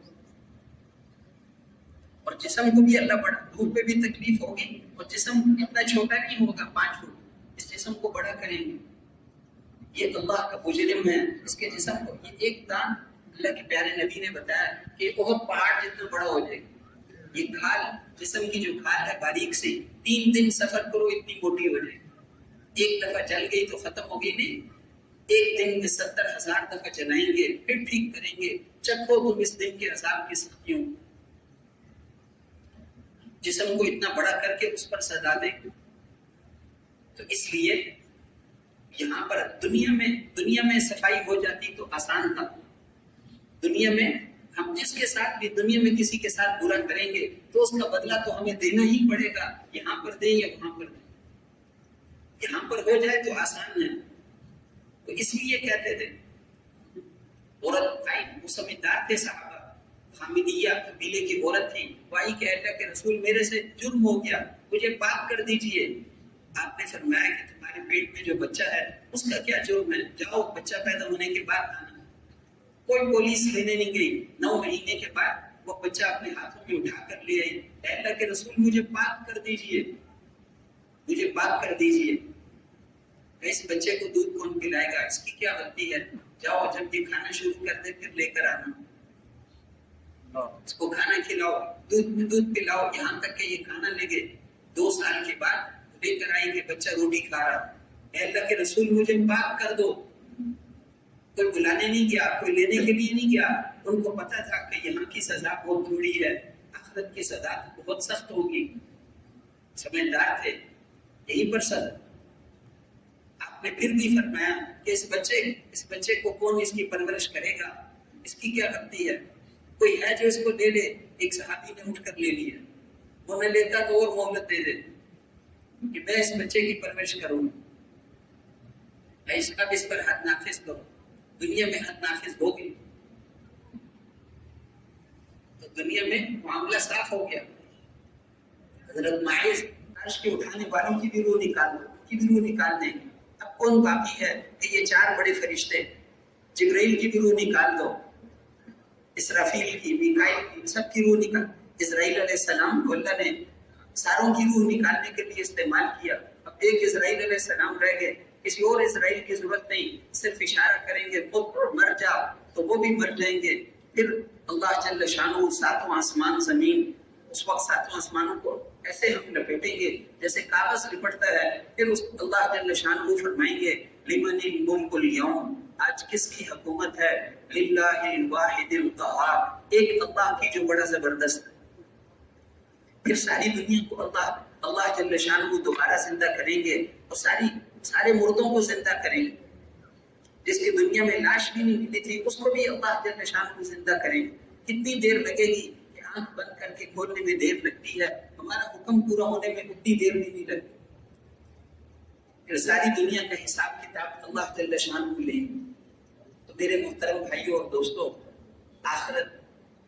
اور جسم کو بھی اللہ بڑا، روح پہ بھی تکلیف ہوگی. اور جسم اتنا چھوٹا نہیں ہوگا، 5 روح اس جسم کو بڑا کریں گے. یہ اللہ کا مجرم ہے. اس کے جسم کو یہ ایک دان اللہ کے پیارے نبی نے بتایا کہ بہت پہاڑ جتنا بڑا ہو جائے گا. یہ کھال، جسم کی جو کھال ہے باریک سے، 3 دن سفر کرو اتنی موٹی ہو جائے گی. ایک دفعہ جل گئی تو ختم ہو گئی نہیں. ایک دن میں 70,000 دفعہ جلائیں گے، پھر ٹھیک کریں گے. چکھو تم اس دن کے عذاب کی سختیوں. جسم کو اتنا بڑا کر کے اس پر سزا دیں. تو اس لیے یہاں پر دنیا میں صفائی ہو جاتی تو آسان تھا. دنیا میں ہم جس کے ساتھ بھی دنیا میں کسی کے ساتھ برا کریں گے تو اس کا بدلہ تو ہمیں دینا ہی پڑے گا. یہاں پر دیں یا وہاں پر دیں. یہاں پر ہو جائے تو آسان ہے. تو اس لیے کہتے تھے عورت آئی، وہ سمجھدار تھے صحابہ. حامدیہ قبیلے کی عورت تھی. وائی کہ اللہ کے رسول میرے سے جرم ہو گیا، مجھے پاک کر دیجئے. آپ نے فرمایا کہ تمہارے پیٹ میں جو بچہ ہے اس کا کیا جرم ہے، جاؤ بچہ پیدا ہونے کے بعد آنا. کوئی پولیس لینے نہیں گئی. 9 مہینے کے بعد وہ بچہ اپنے ہاتھوں میں اٹھا کر لے آئی. اللہ کے رسول مجھے پاک کر دیجئے، مجھے پاک کر دیجئے. اس بچے کو دودھ کون پلائے گا، اس کی کیا غلطی ہے، جاؤ جب یہ کھانا شروع کر دے پھر لے کر آنا. اس کو کھانا کھلاؤ، دودھ پلاؤ، یہاں تک کہ یہ کھانا لے گئے. 2 سال کے بعد لے کر آئی کہ بچہ روٹی کھا رہا. اے اللہ کے رسول مجھے پاک کر دو. کوئی بلانے نہیں گیا، کوئی لینے کے لیے نہیں گیا. ان کو پتا تھا کہ یہاں کی سزا بہت تھوڑی ہے، آخرت کی سزا بہت سخت ہوگی. سمجھدار تھے. یہیں پر سزا. آپ نے پھر بھی فرمایا کہ اس بچے کو کون اس کی پرورش کرے گا، اس کی کیا غلطی ہے. کوئی ہے جو اس کو دے دے. ایک صحابی نے اٹھ کر لے لیا. وہ نہ لیتا تو اور مہلت دے دے کہ میں اس بچے کی پرورش کروں. اب اس پر حد نافذ کرو. دنیا میں حد نافذ ہوگی تو دنیا میں معاملہ صاف ہو گیا. حضرت معاذ عرش کے اٹھانے والوں کی بھی روح نکال دیں گے. اب کون باقی ہے کہ یہ 4 بڑے فرشتے، جبرائیل کی بھی روح نکال دو، اسرافیل کی، میکائیل کی، سب کی روح نکال. اسرائیل علیہ السلام کو اللہ نے ساروں کی روح نکالنے کے لیے استعمال کیا. اب ایک اسرائیل علیہ السلام رہ گئے، کسی اور اسرائیل کی ضرورت نہیں، صرف اشارہ کریں گے خود مر جا تو وہ بھی مر جائیں گے. پھر اللہ جل شانہ ساتواں آسمان زمین، اس وقت ساتواں آسمانوں کو ایسے ہم لپیٹیں گے جیسے کاغذ لپٹتا ہے. پھر اس اللہ جل شانہ فرمائیں گے لمن الملک اليوم، آج کس کی حکومت ہے؟ للہ الواحد القہار، ایک اللہ کی جو بڑا زبردست. پھر ساری دنیا کو اللہ جل شانہ دوبارہ زندہ کریں گے اور سارے مردوں کو زندہ کریں گے. جس کی دنیا میں لاش بھی نہیں ملی تھی اس کو بھی اللہ جل شانہ زندہ کریں گے. کتنی دیر لگے گی کہ آنکھ بند کر کے کھولنے میں دیر لگتی ہے، ہمارا حکم پورا ہونے میں اتنی دیر بھی نہیں لگتی. پھر ساری دنیا کا حساب کتاب اللہ جل شانہ لیں گے. تو میرے محترم بھائیوں اور دوستوں، آخرت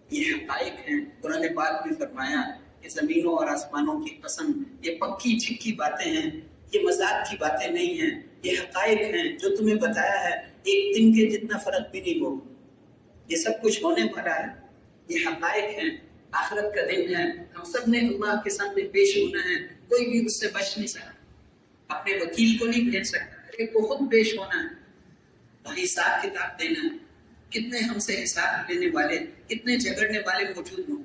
یہ حقائق ہیں. قرآن پاک میں فرمایا کہ زمینوں اور آسمانوں کی قسم، یہ پکی چھکی باتیں ہیں، یہ مذاق کی باتیں نہیں ہیں، یہ حقائق ہیں جو تمہیں بتایا ہے. ایک دن کے جتنا فرق بھی نہیں ہوگا، یہ سب کچھ ہونے والا ہے. یہ حقائق ہیں، آخرت کا دن ہے، ہم سب نے اللہ کے سامنے پیش ہونا ہے. کوئی بھی اس سے بچ نہیں سکتا، اپنے وکیل کو نہیں بھیج سکتا، کو خود پیش ہونا ہے، وہی حساب کتاب دینا ہے. کتنے ہم سے حساب لینے والے، کتنے جھگڑنے والے موجود ہوں.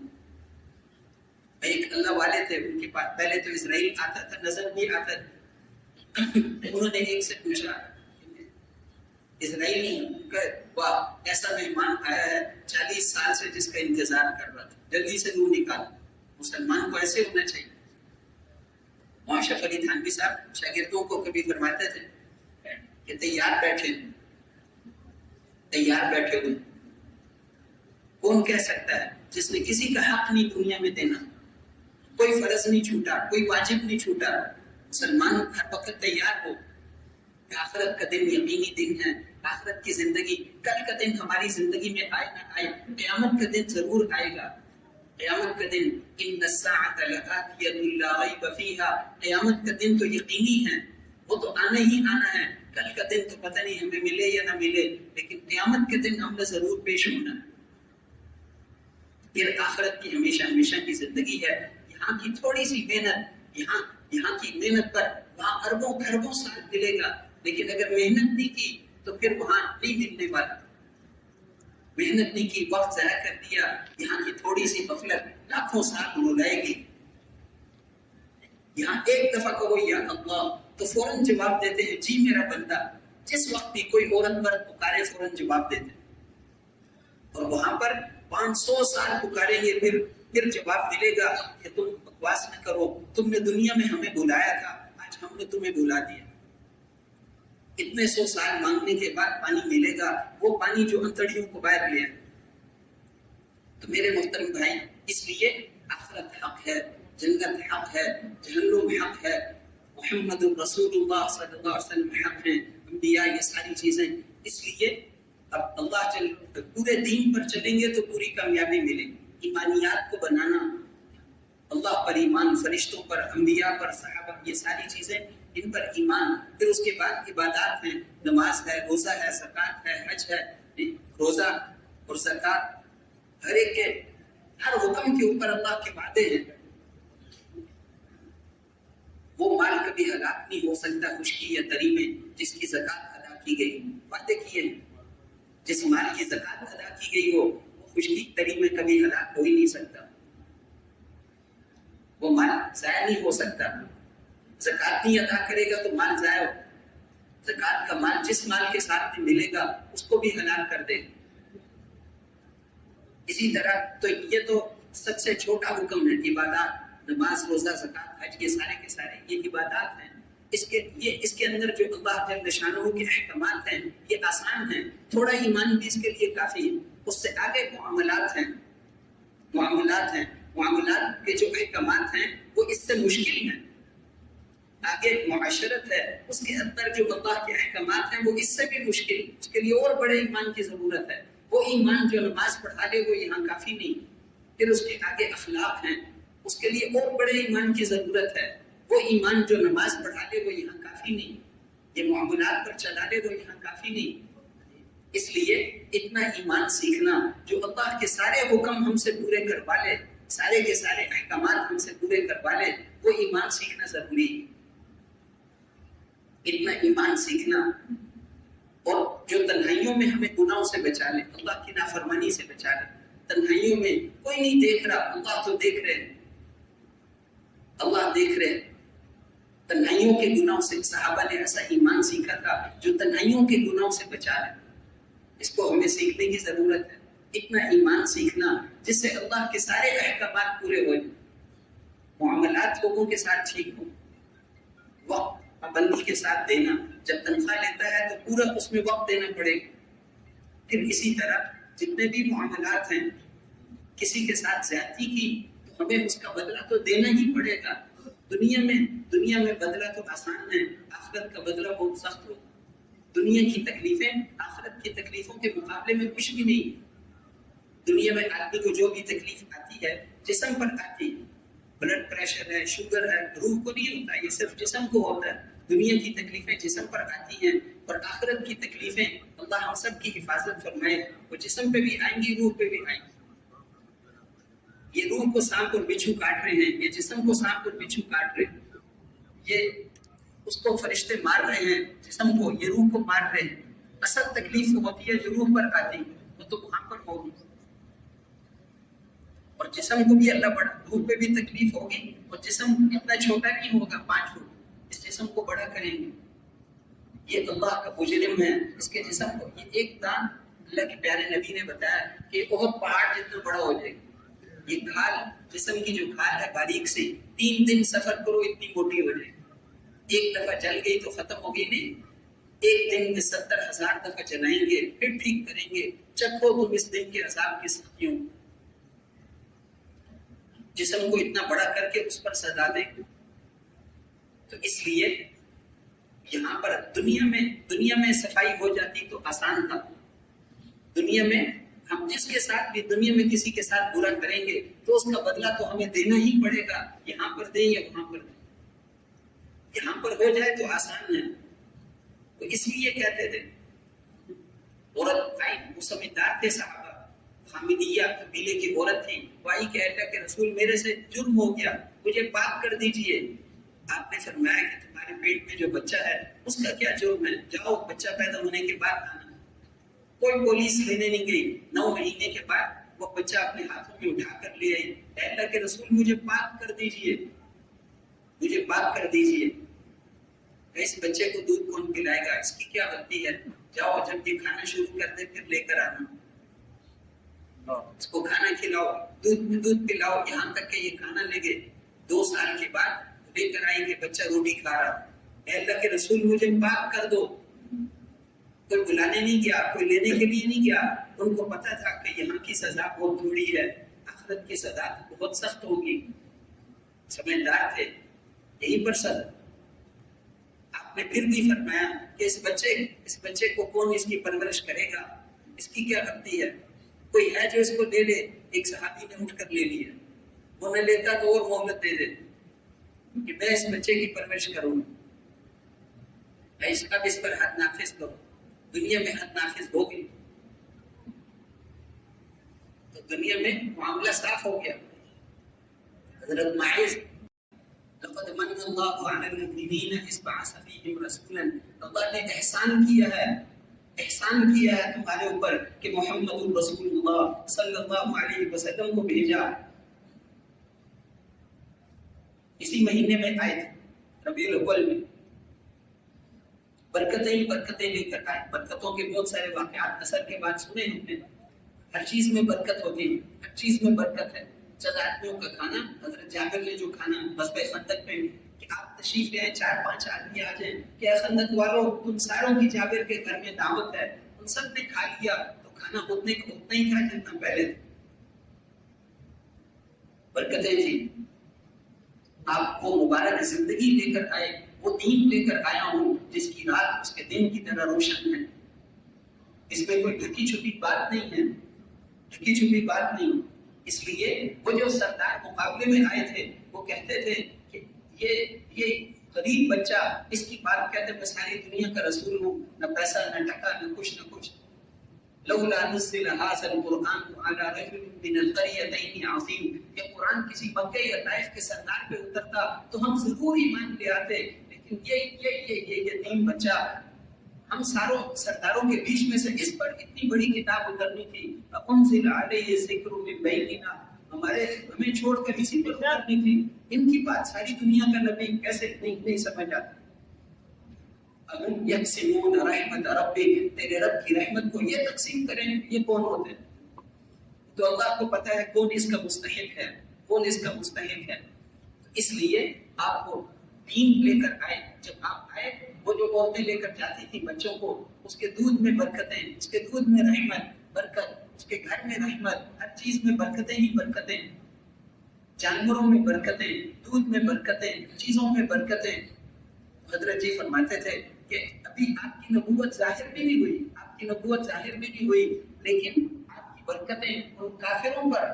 ایک اللہ والے تھے، ان کے پاس پہلے تو اسرائیل آتا تھا، نظر بھی آتا تھا. انہوں نے ایک سے پوچھا، اسرائیلی واہ ایسا مہمان آیا ہے 40 سال سے جس کا انتظار کر رہا تھا، جلدی سے منہ نکال. مسلمان کو ایسے ہونا چاہیے. وہاں اشرف علی تھانوی صاحب شاگردوں کو کبھی فرماتے تھے کہ تیار بیٹھے ہوئے. کون کہہ سکتا ہے جس نے کسی کا حق نہیں دنیا میں دینا، کوئی فرض نہیں چھوٹا، کوئی واجب نہیں چھوٹا. مسلمان ہر وقت تیار ہو. آخرت کا دن یقینی دن ہے. آخرت کی زندگی، کل کا دن ہماری زندگی میں آئے نہ آئے، قیامت کا دن ضرور آئے گا. قیامت کا دن ان الساعۃ لآتیۃ لا ریب فیہا، قیامت کا دن تو یقینی ہے، وہ تو آنا ہی آنا ہے. کل کا دن تو پتہ نہیں ہمیں ملے یا نہ ملے، لیکن قیامت کے دن ہم نے ضرور پیش ہونا ہے. پھر آخرت کی ہمیشہ کی زندگی ہے. یہاں کی تھوڑی سی محنت، یہاں کی محنت پر وہاں اربوں خربوں سال ملے گا، لیکن اگر محنت نہیں کی تو پھر وہاں نہیں ملنے والا. محنت نہیں کی، وقت ضائع کر دیا، یہاں کی تھوڑی سی غفلت لاکھوں سال رولائے گی. یہاں ایک دفعہ کہو یا اللہ تو فوراً جواب دیتے ہیں جی میرا بندہ. جس وقت بھی کوئی عورت مرد پکارے فوراً جواب دیتے ہیں. اور وہاں پر 500 سال پکاریں گے، پھر جواب ملے گا کہ تم بکواس نہ کرو، تم نے دنیا میں ہمیں بلایا تھا، آج ہم نے تمہیں بلا دیا. اتنے 100 سال مانگنے کے بعد پانی ملے گا، وہ پانی جو انتڑیوں کو باہر لے. تو میرے محترم بھائی، اس لیے آخرت حق ہے، جنت حق ہے، جہنم حق ہے، محمد رسول اللہ صلی اللہ علیہ وسلم حق ہیں، انبیاء، یہ ساری چیزیں. اس لیے اب اللہ پورے دین پر چلیں گے تو پوری کامیابی ملے گی. ایمانیات کو بنانا، اللہ پر ایمان، فرشتوں پر، انبیاء پر، صحابہ، یہ ساری چیزیں ان پر ایمان. پھر اس کے بعد عبادات ہیں، نماز ہے، روزہ ہے، زکوٰۃ ہے، حج ہے. روزہ اور زکوٰۃ ہر ایک کے، ہر حکم کے اوپر اللہ کے وعدے ہیں. وہ مال کبھی ہلاک نہیں ہو سکتا خشکی یا تری میں جس کی زکوٰۃ ادا کی گئی. وعدے کیے ہیں، جس مال کی زکوٰۃ ادا کی گئی ہو وہ خشکی تری میں کبھی ہلاک ہو ہی نہیں سکتا، وہ مال ضائع نہیں ہو سکتا. زکوٰۃ نہیں ادا کرے گا تو مال ضائع ہو. زکوٰۃ کا مال جس مال کے ساتھ بھی ملے گا اس کو بھی ہلاک کر دے. اسی طرح تو یہ تو سب سے چھوٹا حکم ہے، عبادات، نماز، روزہ، زکوٰۃ، حج، یہ سارے کے سارے یہ عبادات ہیں. اس کے اندر جو اللہ جل شانہ کے احکامات ہیں یہ آسان ہیں. تھوڑا ایمان بھی اس کے لیے کافی ہے. اس سے آگے معاملات ہیں. معاملات کے جو احکامات ہیں وہ اس سے مشکل ہیں. آگے معاشرت ہے، اس کے اندر جو اللہ کے احکامات ہیں وہ اس سے بھی مشکل. اس کے لیے اور بڑے ایمان کی ضرورت ہے. وہ ایمان جو نماز پڑھا لے وہ یہاں کافی نہیں. پھر اس کے آگے اخلاق ہیں، اس کے لیے اور بڑے ایمان کی ضرورت ہے. وہ ایمان جو نماز پڑھا لے وہ یہاں کافی نہیں. یہ معاملات پر چلا لے وہ یہاں کافی نہیں. اس لیے اتنا ایمان سیکھنا جو اللہ کے سارے حکم ہم سے پورے کروا لے، سارے کے سارے احکامات ہم سے پورے کروا لے، وہ ایمان سیکھنا ضروری ہے۔ اتنا ایمان سیکھنا، اور جو تنہائیوں میں ہمیں گناہوں سے بچا لے، اللہ کی نافرمانی سے بچا لے۔ تنہائیوں میں کوئی نہیں دیکھ رہا، اللہ تو دیکھ رہے، اللہ دیکھ رہے۔ تنہائیوں کے گناہوں سے صحابہ نے ایسا ایمان سیکھا تھا جو تنہائیوں کے گناہوں سے بچا لے۔ اس کو ہمیں سیکھنے کی ضرورت ہے، اتنا ایمان سیکھنا جس سے اللہ کے سارے احکامات پورے ہو جائیں، معاملات لوگوں کے ساتھ ٹھیک ہوں، وقت پابندی کے ساتھ دینا، جب تنخواہ لیتا ہے تو پورا اس میں وقت دینا پڑے گا۔ پھر اسی طرح جتنے بھی معاملات ہیں، کسی کے ساتھ زیادتی کی تو ہمیں اس کا بدلہ تو دینا ہی پڑے گا۔ دنیا میں بدلہ تو آسان ہے، آخرت کا بدلہ بہت سخت ہو۔ دنیا کی تکلیفیں آخرت کی تکلیفوں کے مقابلے میں کچھ بھی نہیں۔ دنیا میں آدمی کو جو بھی تکلیف آتی ہے جسم پر آتی ہے، بلڈ پریشر ہے، شوگر ہے، روح کو نہیں ہوتا، یہ صرف جسم کو ہوتا ہے۔ دنیا کی تکلیفیں جسم پر آتی ہیں، اور آخرت کی تکلیفیں اللہ ہم سب کی حفاظت فرمائے، وہ جسم پہ بھی آئیں گی، روح پہ بھی آئیں گی۔ یہ روح کو سانپ اور بچھو کاٹ رہے ہیں، یہ جسم کو سانپ اور بچھو کاٹ رہے ہیں، یہ اس کو فرشتے مار رہے ہیں، جسم کو، یہ روح کو مار رہے ہیں۔ اصل تکلیف ہوتی ہے جو روح پر آتی ہے، وہ تو وہاں پر ہوگی، اور جسم کو بھی اللہ بڑا، روح پہ بھی تکلیف ہوگی، اور جسم اتنا چھوٹا نہیں ہوگا، 5 فٹ، اس جسم کو بڑا کریں گے۔ یہ اللہ کا مجرم ہے، اس کے جسم کو، یہ ایک دان اللہ کے پیارے نبی نے بتایا کہ بہت پہاڑ جتنا بڑا ہو جائے گا۔ یہ کھال، جسم کی جو کھال ہے باریک سے، 3 دن سفر کرو اتنی موٹی ہو جائے گی۔ ایک دفعہ جل گئی تو ختم ہو گئی نہیں، ایک دن میں 70,000 دفعہ جلائیں گے، پھر ٹھیک کریں گے۔ چکھو تم اس دن کے عذاب کی سختیوں، جسم کو اتنا بڑا کر کے اس پر سزا دیں۔ تو اس لیے یہاں پر دنیا میں صفائی ہو جاتی تو آسان تھا۔ دنیا میں ہم جس کے ساتھ بھی دنیا میں کسی کے ساتھ برا کریں گے تو اس کا بدلہ تو ہمیں دینا ہی پڑے گا، یہاں پر دیں یا وہاں پر دیں۔ یہاں پر ہو جائے تو آسان ہے، تو اس لیے کہتے تھے، عورت آئی، وہ سمجھدار تھے صحابہ، حامدیہ قبیلے کی عورت تھی، وہ آئی کہ اللہ کے رسول میرے سے جرم ہو گیا، مجھے پاک کر دیجئے۔ آپ نے فرمایا کہ تمہارے پیٹ میں جو بچہ ہے اس کا کیا جرم ہے، جاؤ بچہ پیدا ہونے کے بعد آنا۔ کوئی پولیس لینے نہیں گئی، 9 مہینے کے بعد وہ بچہ اپنے ہاتھوں میں اٹھا کر لے آئی، اللہ کے رسول مجھے پاک کر دیجئے، مجھے پاک کر دیجئے۔ اس بچے کو دودھ کون پلائے گا، اس کی کیا غلطی ہے، جاؤ جب یہ کھانا شروع کر دے پھر لے کر آنا، اس کو کھانا کھلاؤ، دودھ پلاؤ، یہاں تک کہ یہ کھانا لے گئے۔ 2 سال کے بعد لے کر آئی کہ بچہ روٹی کھا رہا، اے اللہ کے رسول مجھے پاک کر دو۔ کوئی بلانے نہیں گیا، کوئی لینے کے لیے نہیں گیا، ان کو پتا تھا کہ یہاں کی سزا بہت تھوڑی ہے، آخرت کی سزا بہت سخت ہوگی، سمجھدار تھے، یہیں پر سزا۔ آپ نے پھر بھی فرمایا کہ اس بچے کو کون اس کی پرورش کرے گا، اس کی کیا غلطی ہے، کوئی ہے جو اس کو دے لے۔ ایک صحابی نے اٹھ کر لے لیا، وہ نہ لیتا تو اور مہلت دے دے کہ میں اس بچے کی پرورش کروں، اب اس پر حد نافذ کرو۔ دنیا میں حد نافذ ہو گئی تو دنیا میں معاملہ صاف ہو گیا۔ حضرت معاذ، لقد من اللہ علی المؤمنین اذ بعث فیہم رسولا، اللہ نے احسان کیا ہے تمہارے اوپر کہ محمد رسول اللہ صلی اللہ علیہ وسلم کو بھیجا۔ اسی مہینے میں آئے تھے، ربیع الاول میں، برکتیں لے کر آئے۔ برکتوں کے بہت سارے واقعات اثر کے بعد سنے ہم نے، ہر چیز میں برکت ہوتی ہے، ہر چیز میں برکت ہے۔ چند آدمیوں کا کھانا، حضرت جابر نے جو کھانا غزوہ خندق میں کہ آپ تشریف لے آئے، 4-5 آدمی آ جائیں کہ خندق والوں تم ساروں کی جابر کے گھر میں دعوت ہے، ان سب نے کھا لیا تو کھانا اتنا ہی تھا جتنا پہلے تھا۔ برکتیں تھی، آپ کو مبارک زندگی لے کر آئے، وہ دین لے کر آیا ہوں جس کی رات اس کے دن کی طرح روشن ہے۔ اس میں کوئی ڈھکی چھپی بات نہیں، اس لیے وہ جو سردار مقابلے میں آئے تھے وہ کہتے تھے کہ یہ غریب بچہ، اس کی بات کہتے میں ساری دنیا کا رسول ہوں، نہ پیسہ نہ ٹکا نہ کچھ۔ لولا نزل هذا القرآن على رجل من القريتين عظيم، یہ قرآن قرآن کسی مکہ یا طائف کے سردار پہ اترتا تو ہم ضرور ایمان لے آتے، لیکن یہ دین بچا ہم ساروں سرداروں کے بیچ میں سے اس پر اتنی بڑی کتاب اترنی تھی، انزل علیہ ذکر من بیننا، ہمیں چھوڑ کر اسی پر اترنی تھی۔ ان کی بات ساری دنیا کا نبی کیسے نہیں سمجھ آتا؟ اگر یقسمون رحمت ربک، تیرے رب کی رحمت کو یہ تقسیم کریں، یہ کون ہوتے ہیں؟ تو اللہ کو پتا ہے کون اس کا مستحق ہے، کون اس کا مستحق ہے۔ اس لیے آپ کو دین لے کر آئے، جب آپ آئے وہ جو عورتیں لے کر جاتی تھی بچوں کو، اس کے دودھ میں برکتیں، اس کے دودھ میں رحمت برکت، اس کے گھر میں رحمت، ہر چیز میں برکتیں ہی برکتیں، جانوروں میں برکتیں، دودھ میں برکتیں، چیزوں میں برکتیں۔ حضرت جی فرماتے تھے کہ ابھی آپ کی نبوت ظاہر بھی نہیں ہوئی، آپ کی نبوت ظاہر بھی نہیں ہوئی، لیکن آپ کی برکتیں ان کافروں پر،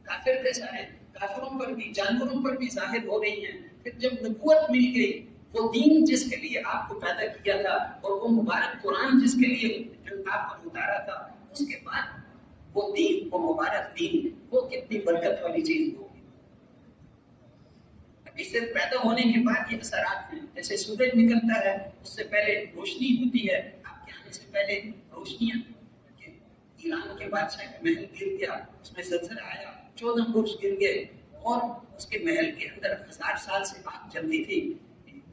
کافر کے سارے کافروں پر بھی، جانوروں پر بھی ظاہر ہو رہی ہیں۔ پھر جب نبوت مل گئی، وہ دین جس کے لیے آپ کو پیدا کیا تھا اور وہ مبارک قرآن جس کے لیے جو آپ پر اتارا تھا، اس کے بعد وہ دین، وہ مبارک دین، وہ کتنی برکت والی چیز ہوگی۔ اس سے پیدا ہونے کے بعد یہ اثرات ہیں، جیسے سورج نکلتا ہے اس سے پہلے روشنی ہوتی ہے، آپ کے آنے سے پہلے روشنیاں، ایران کے بادشاہ کا محل گر گیا، اس میں زلزلہ آیا، 14 برج گر گئے، اور اس کے محل کے اندر 1000 سال سے آگ جلتی تھی،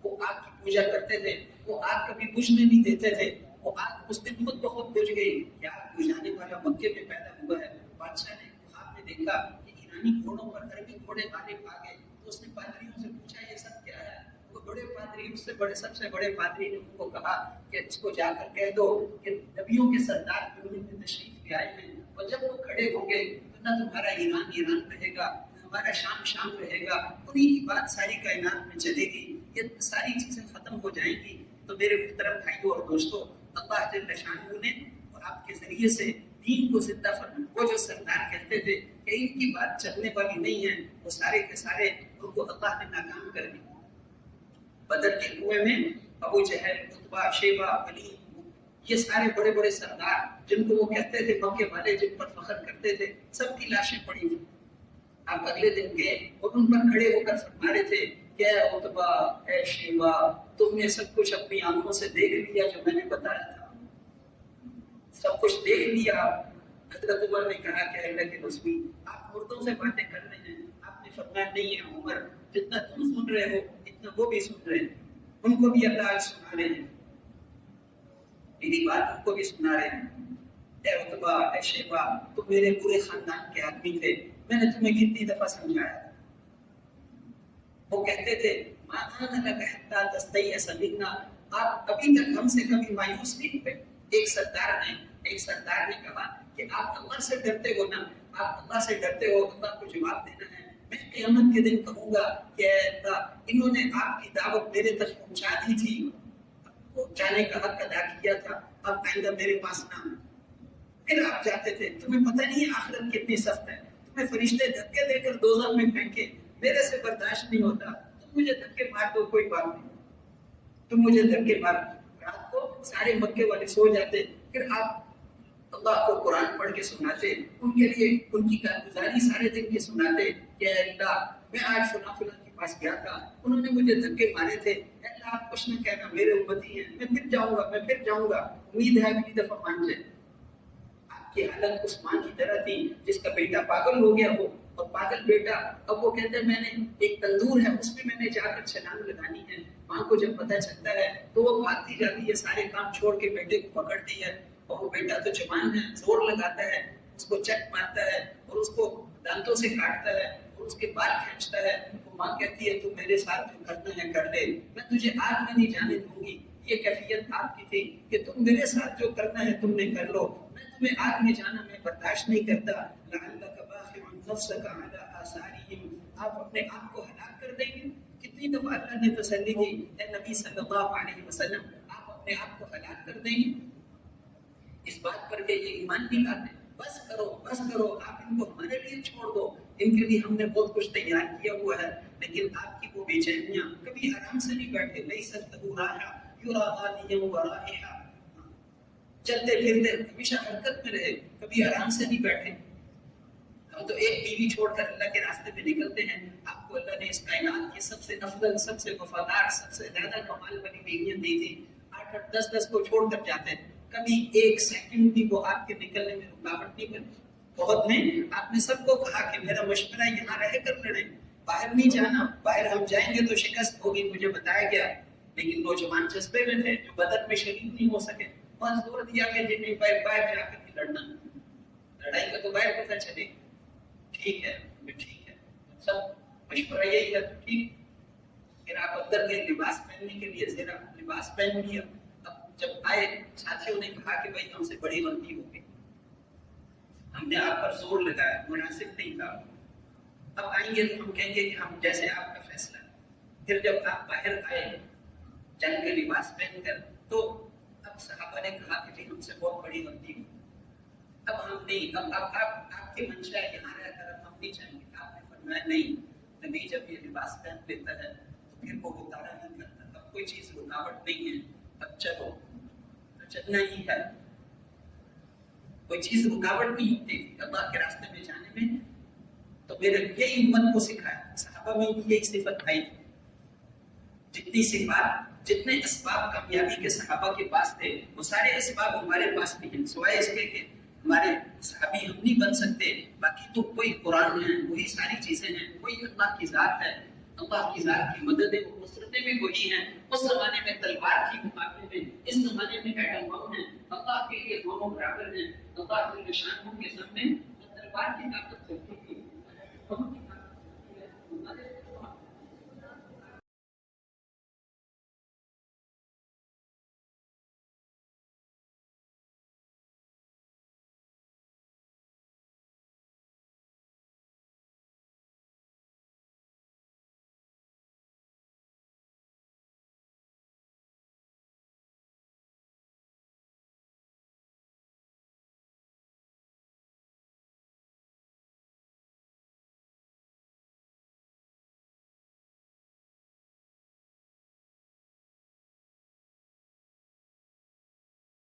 وہ آگ کی پوجا کرتے تھے، وہ آگ کبھی بجھنے نہیں دیتے تھے، وہ آگ اس دن خود بخود بجھ گئی، کہ آگ بجھانے والا مکے میں پیدا ہوا ہے۔ بادشاہ نے خواب میں دیکھا کہ ایرانی گھوڑوں پر عربی گھوڑے غالب آ گئے، تو اس نے پادریوں سے پوچھا یہ سب کیا ہے؟ وہ بڑے پادری، اس سے بڑے، سب سے بڑے پادری نے ان کو کہا کہ اس کو جا کر کہہ دو کہ نبیوں کے سردار دنیا میں تشریف لے آئے ہیں، اور جب وہ کھڑے ہوں گے تو نہ تمہارا ایران ایران رہے گا، ہمارا شام شام رہے گا، انہی کی بات ساری کائنات میں چلے گی، یہ ساری چیزیں ختم ہو جائیں گی۔ تو میرے محترم بھائیوں اور دوستوں، اللہ جل شانہ نے اور آپ کے ذریعے سے دین کو زندہ فرمایا۔ وہ جو سردار کہتے تھے کہ ان کی بات چلنے والی نہیں ہے، وہ سارے کے سارے ان کو اللہ نے ناکام کر دیا۔ بدر کے کنویں میں ابو جہل، عتبہ، شیبہ، علی، یہ سارے بڑے بڑے سردار جن کو وہ کہتے تھے مکے والے، جن پر فخر کرتے تھے، سب کی لاشیں پڑی ہوئی۔ آپ اگلے دن گئے اور ان پر کھڑے ہو کر فرما رہے تھے کہ اے عتبہ، اے شیبہ، تم نے سب کچھ اپنی آنکھوں سے دیکھ لیا جو میں نے بتایا تھا، سب کچھ دیکھ لیا۔ حضرت عمر نے کہا کہ اللہ کے رسول، آپ مردوں سے باتیں کر رہے ہیں، آپ نے فرمایا نہیں ہے عمر، جتنا تم سن رہے ہو اتنا وہ بھی سن رہے ہیں، ان کو بھی اللہ سنا رہے ہیں، میری بات ان کو بھی سنا رہے ہیں۔ اے عتبہ، اے شیبہ، تم میرے پورے خاندان کے آدمی تھے، میں نے تمہیں کتنی دفعہ سمجھایا تھا۔ وہ کہتے تھے ما آن لک حتی تستیأس منا، آپ ابھی تک ہم سے کبھی مایوس نہیں ہوئے۔ ایک سردار نے کہا کہ آپ اللہ سے ڈرتے ہو نا، آپ اللہ سے ڈرتے ہو، اللہ کو جواب دینا ہے۔ میں قیامت کے دن کہوں گا کہ اے اللہ، انہوں نے آپ کی دعوت میرے تک پہنچا دی تھی، جانے کا حق ادا کیا تھا، اب آئندہ میرے پاس نہ آنا۔ پھر آپ جاتے تھے، تمہیں پتہ نہیں آخرت کتنی سخت ہے، تمہیں فرشتے دھکے دے کر دوزخ میں پھینکے، میرے سے برداشت نہیں ہوتا، تم مجھے دھکے مار دو، کوئی بات نہیں، تم مجھے دھکے مار دو۔ رات کو سارے مکے والے سو جاتے، پھر آپ اللہ کو قرآن پڑھ کے سناتے، ان کے لیے ان کی کارگزاری سارے دن کی سناتے کہ اے اللہ، میں آج فلاں فلاں کے پاس گیا تھا، انہوں نے مجھے دھکے مارے تھے، اے اللہ آپ کچھ نہ کہنا، میرے امتی ہیں، میں پھر جاؤں گا، امید ہے اگلی دفعہ مان جائے۔ آپ کی حالت اس ماں کی طرح تھی جس کا بیٹا پاگل ہو گیا ہو، اور پاگل بیٹا اب وہ کہتے ہیں میں نے ایک تندور ہے اس میں نے جا کر چھلانگ لگانی ہے، ماں کو جب پتہ چلتا ہے تو وہ بھاگتی جاتی ہے، سارے کام چھوڑ کے بیٹے کو پکڑتی ہے، اور وہ بیٹا تو جوان ہے، زور لگاتا ہے، اس کو چک مارتا ہے اور اس کو دانتوں سے کاٹتا ہے اور اس کے بال کھینچتا ہے۔ وہ ماں کہتی ہے تو میرے ساتھ جو کرنا ہے کر لے، میں تجھے آگ میں نہیں جانے دوں گی۔ یہ کیفیت آپ کی تھی کہ تم میرے ساتھ جو کرنا ہے تم نے کر لو، میں تمہیں آگ میں جانا میں برداشت نہیں کرتا۔ لعلک باخع نفسک علی آثارہم، آپ اپنے آپ کو ہلاک کر دیں گے۔ کتنی دفعہ اللہ نے تسلی دی، اے نبی صلی اللہ علیہ وسلم، آپ اپنے آپ کو ہلاک کر دیں گے۔ اس بات پر کہ یہ ایمان نہیں لاتے، بس کرو، آپ ان کو ہمارے لیے چھوڑ دو، ان کے لیے ہم نے بہت کچھ تیار کیا ہوا ہے۔ لیکن آپ کی وہ بے چینیاں، کبھی آرام سے نہیں بیٹھے، لیست لہ راحہ یرا غادیا ورائحہ، چلتے پھرتے ہمیشہ حرکت میں رہے، کبھی آرام سے نہیں بیٹھے۔ ہم تو ایک بیوی چھوڑ کر اللہ کے راستے میں نکلتے ہیں، آپ کو اللہ نے اس کائنات کی سب سے افضل، سب سے وفادار، سب سے زیادہ کمال والی بیویاں دی تھی، 8 10 کو چھوڑ کر جاتے ہیں، کبھی ایک سیکنڈ بھی وہ آپ کے نکلنے میں رکاوٹ نہیں بنی۔ بہت نے آپ نے سب کو کہا کہ میرا مشورہ یہاں رہ کر لڑیں، باہر نہیں جانا، باہر ہم جائیں گے تو شکست ہوگی، مجھے بتایا گیا، لیکن نوجوان جذبے میں تھے جو بدر میں شریک نہیں ہو سکے، بس زور دیا کہ جن میں باہر جا کر کے لڑنا، لڑائی کا تو باہر پتہ چلے، ٹھیک ہے ٹھیک ہے، سب مشورہ یہی ہے، ٹھیک، پھر آپ اندر کے لباس پہننے کے لیے ذرا لباس پہن لیا۔ اب جب آئے ساتھیوں نے کہا کہ بھائی ہم سے بڑی غلطی ہو گئی، ہم نے آپ پر زور لگایا، مناسب نہیں تھا، اب آئیں گے تو ہم کہیں گے کہ ہم جیسے آپ کا فیصلہ۔ پھر جب آپ باہر آئے جنگ کے لباس پہن کر، تو اب صحابہ نے کہا کہ ہم سے بہت بڑی غلطی ہوئی، اب ہم نہیں، اب آپ کی منشا یہاں رہ کر ہم نہیں چاہیں گے۔ آپ نے فرمایا نہیں، نبی جب یہ لباس پہن لیتا ہے تو پھر وہ اتارا نہیں کرتا، اب کوئی چیز رکاوٹ نہیں ہے، اب چلو تو چلنا ہی ہے، کوئی چیز رکاوٹ نہیں ہوتی اللہ کے راستے میں جانے میں۔ تو میرے یہی امت کو سکھایا، صحابہ میں بھی یہی صفت آئی تھی، جتنی صفات، جتنے اسباب کامیابی کے صحابہ کے پاس تھے، وہ سارے اسباب ہمارے پاس بھی ہیں، سوائے اس کے کہ ہمارے صحابی ہم نہیں بن سکتے، باقی تو کوئی قرآن ہے، وہی ساری چیزیں ہیں، کوئی اللہ کی ذات ہے، اللہ کی ذات کی مدد ہے، نصرتیں بھی وہی ہیں۔ اس زمانے میں تلوار کی مقابلے میں اس زمانے میں ایٹم بم ہے، اللہ کے لیے دونوں برابر ہیں، اللہ کے نشانوں کے سامنے تلوار کی طاقت چلتی تھی،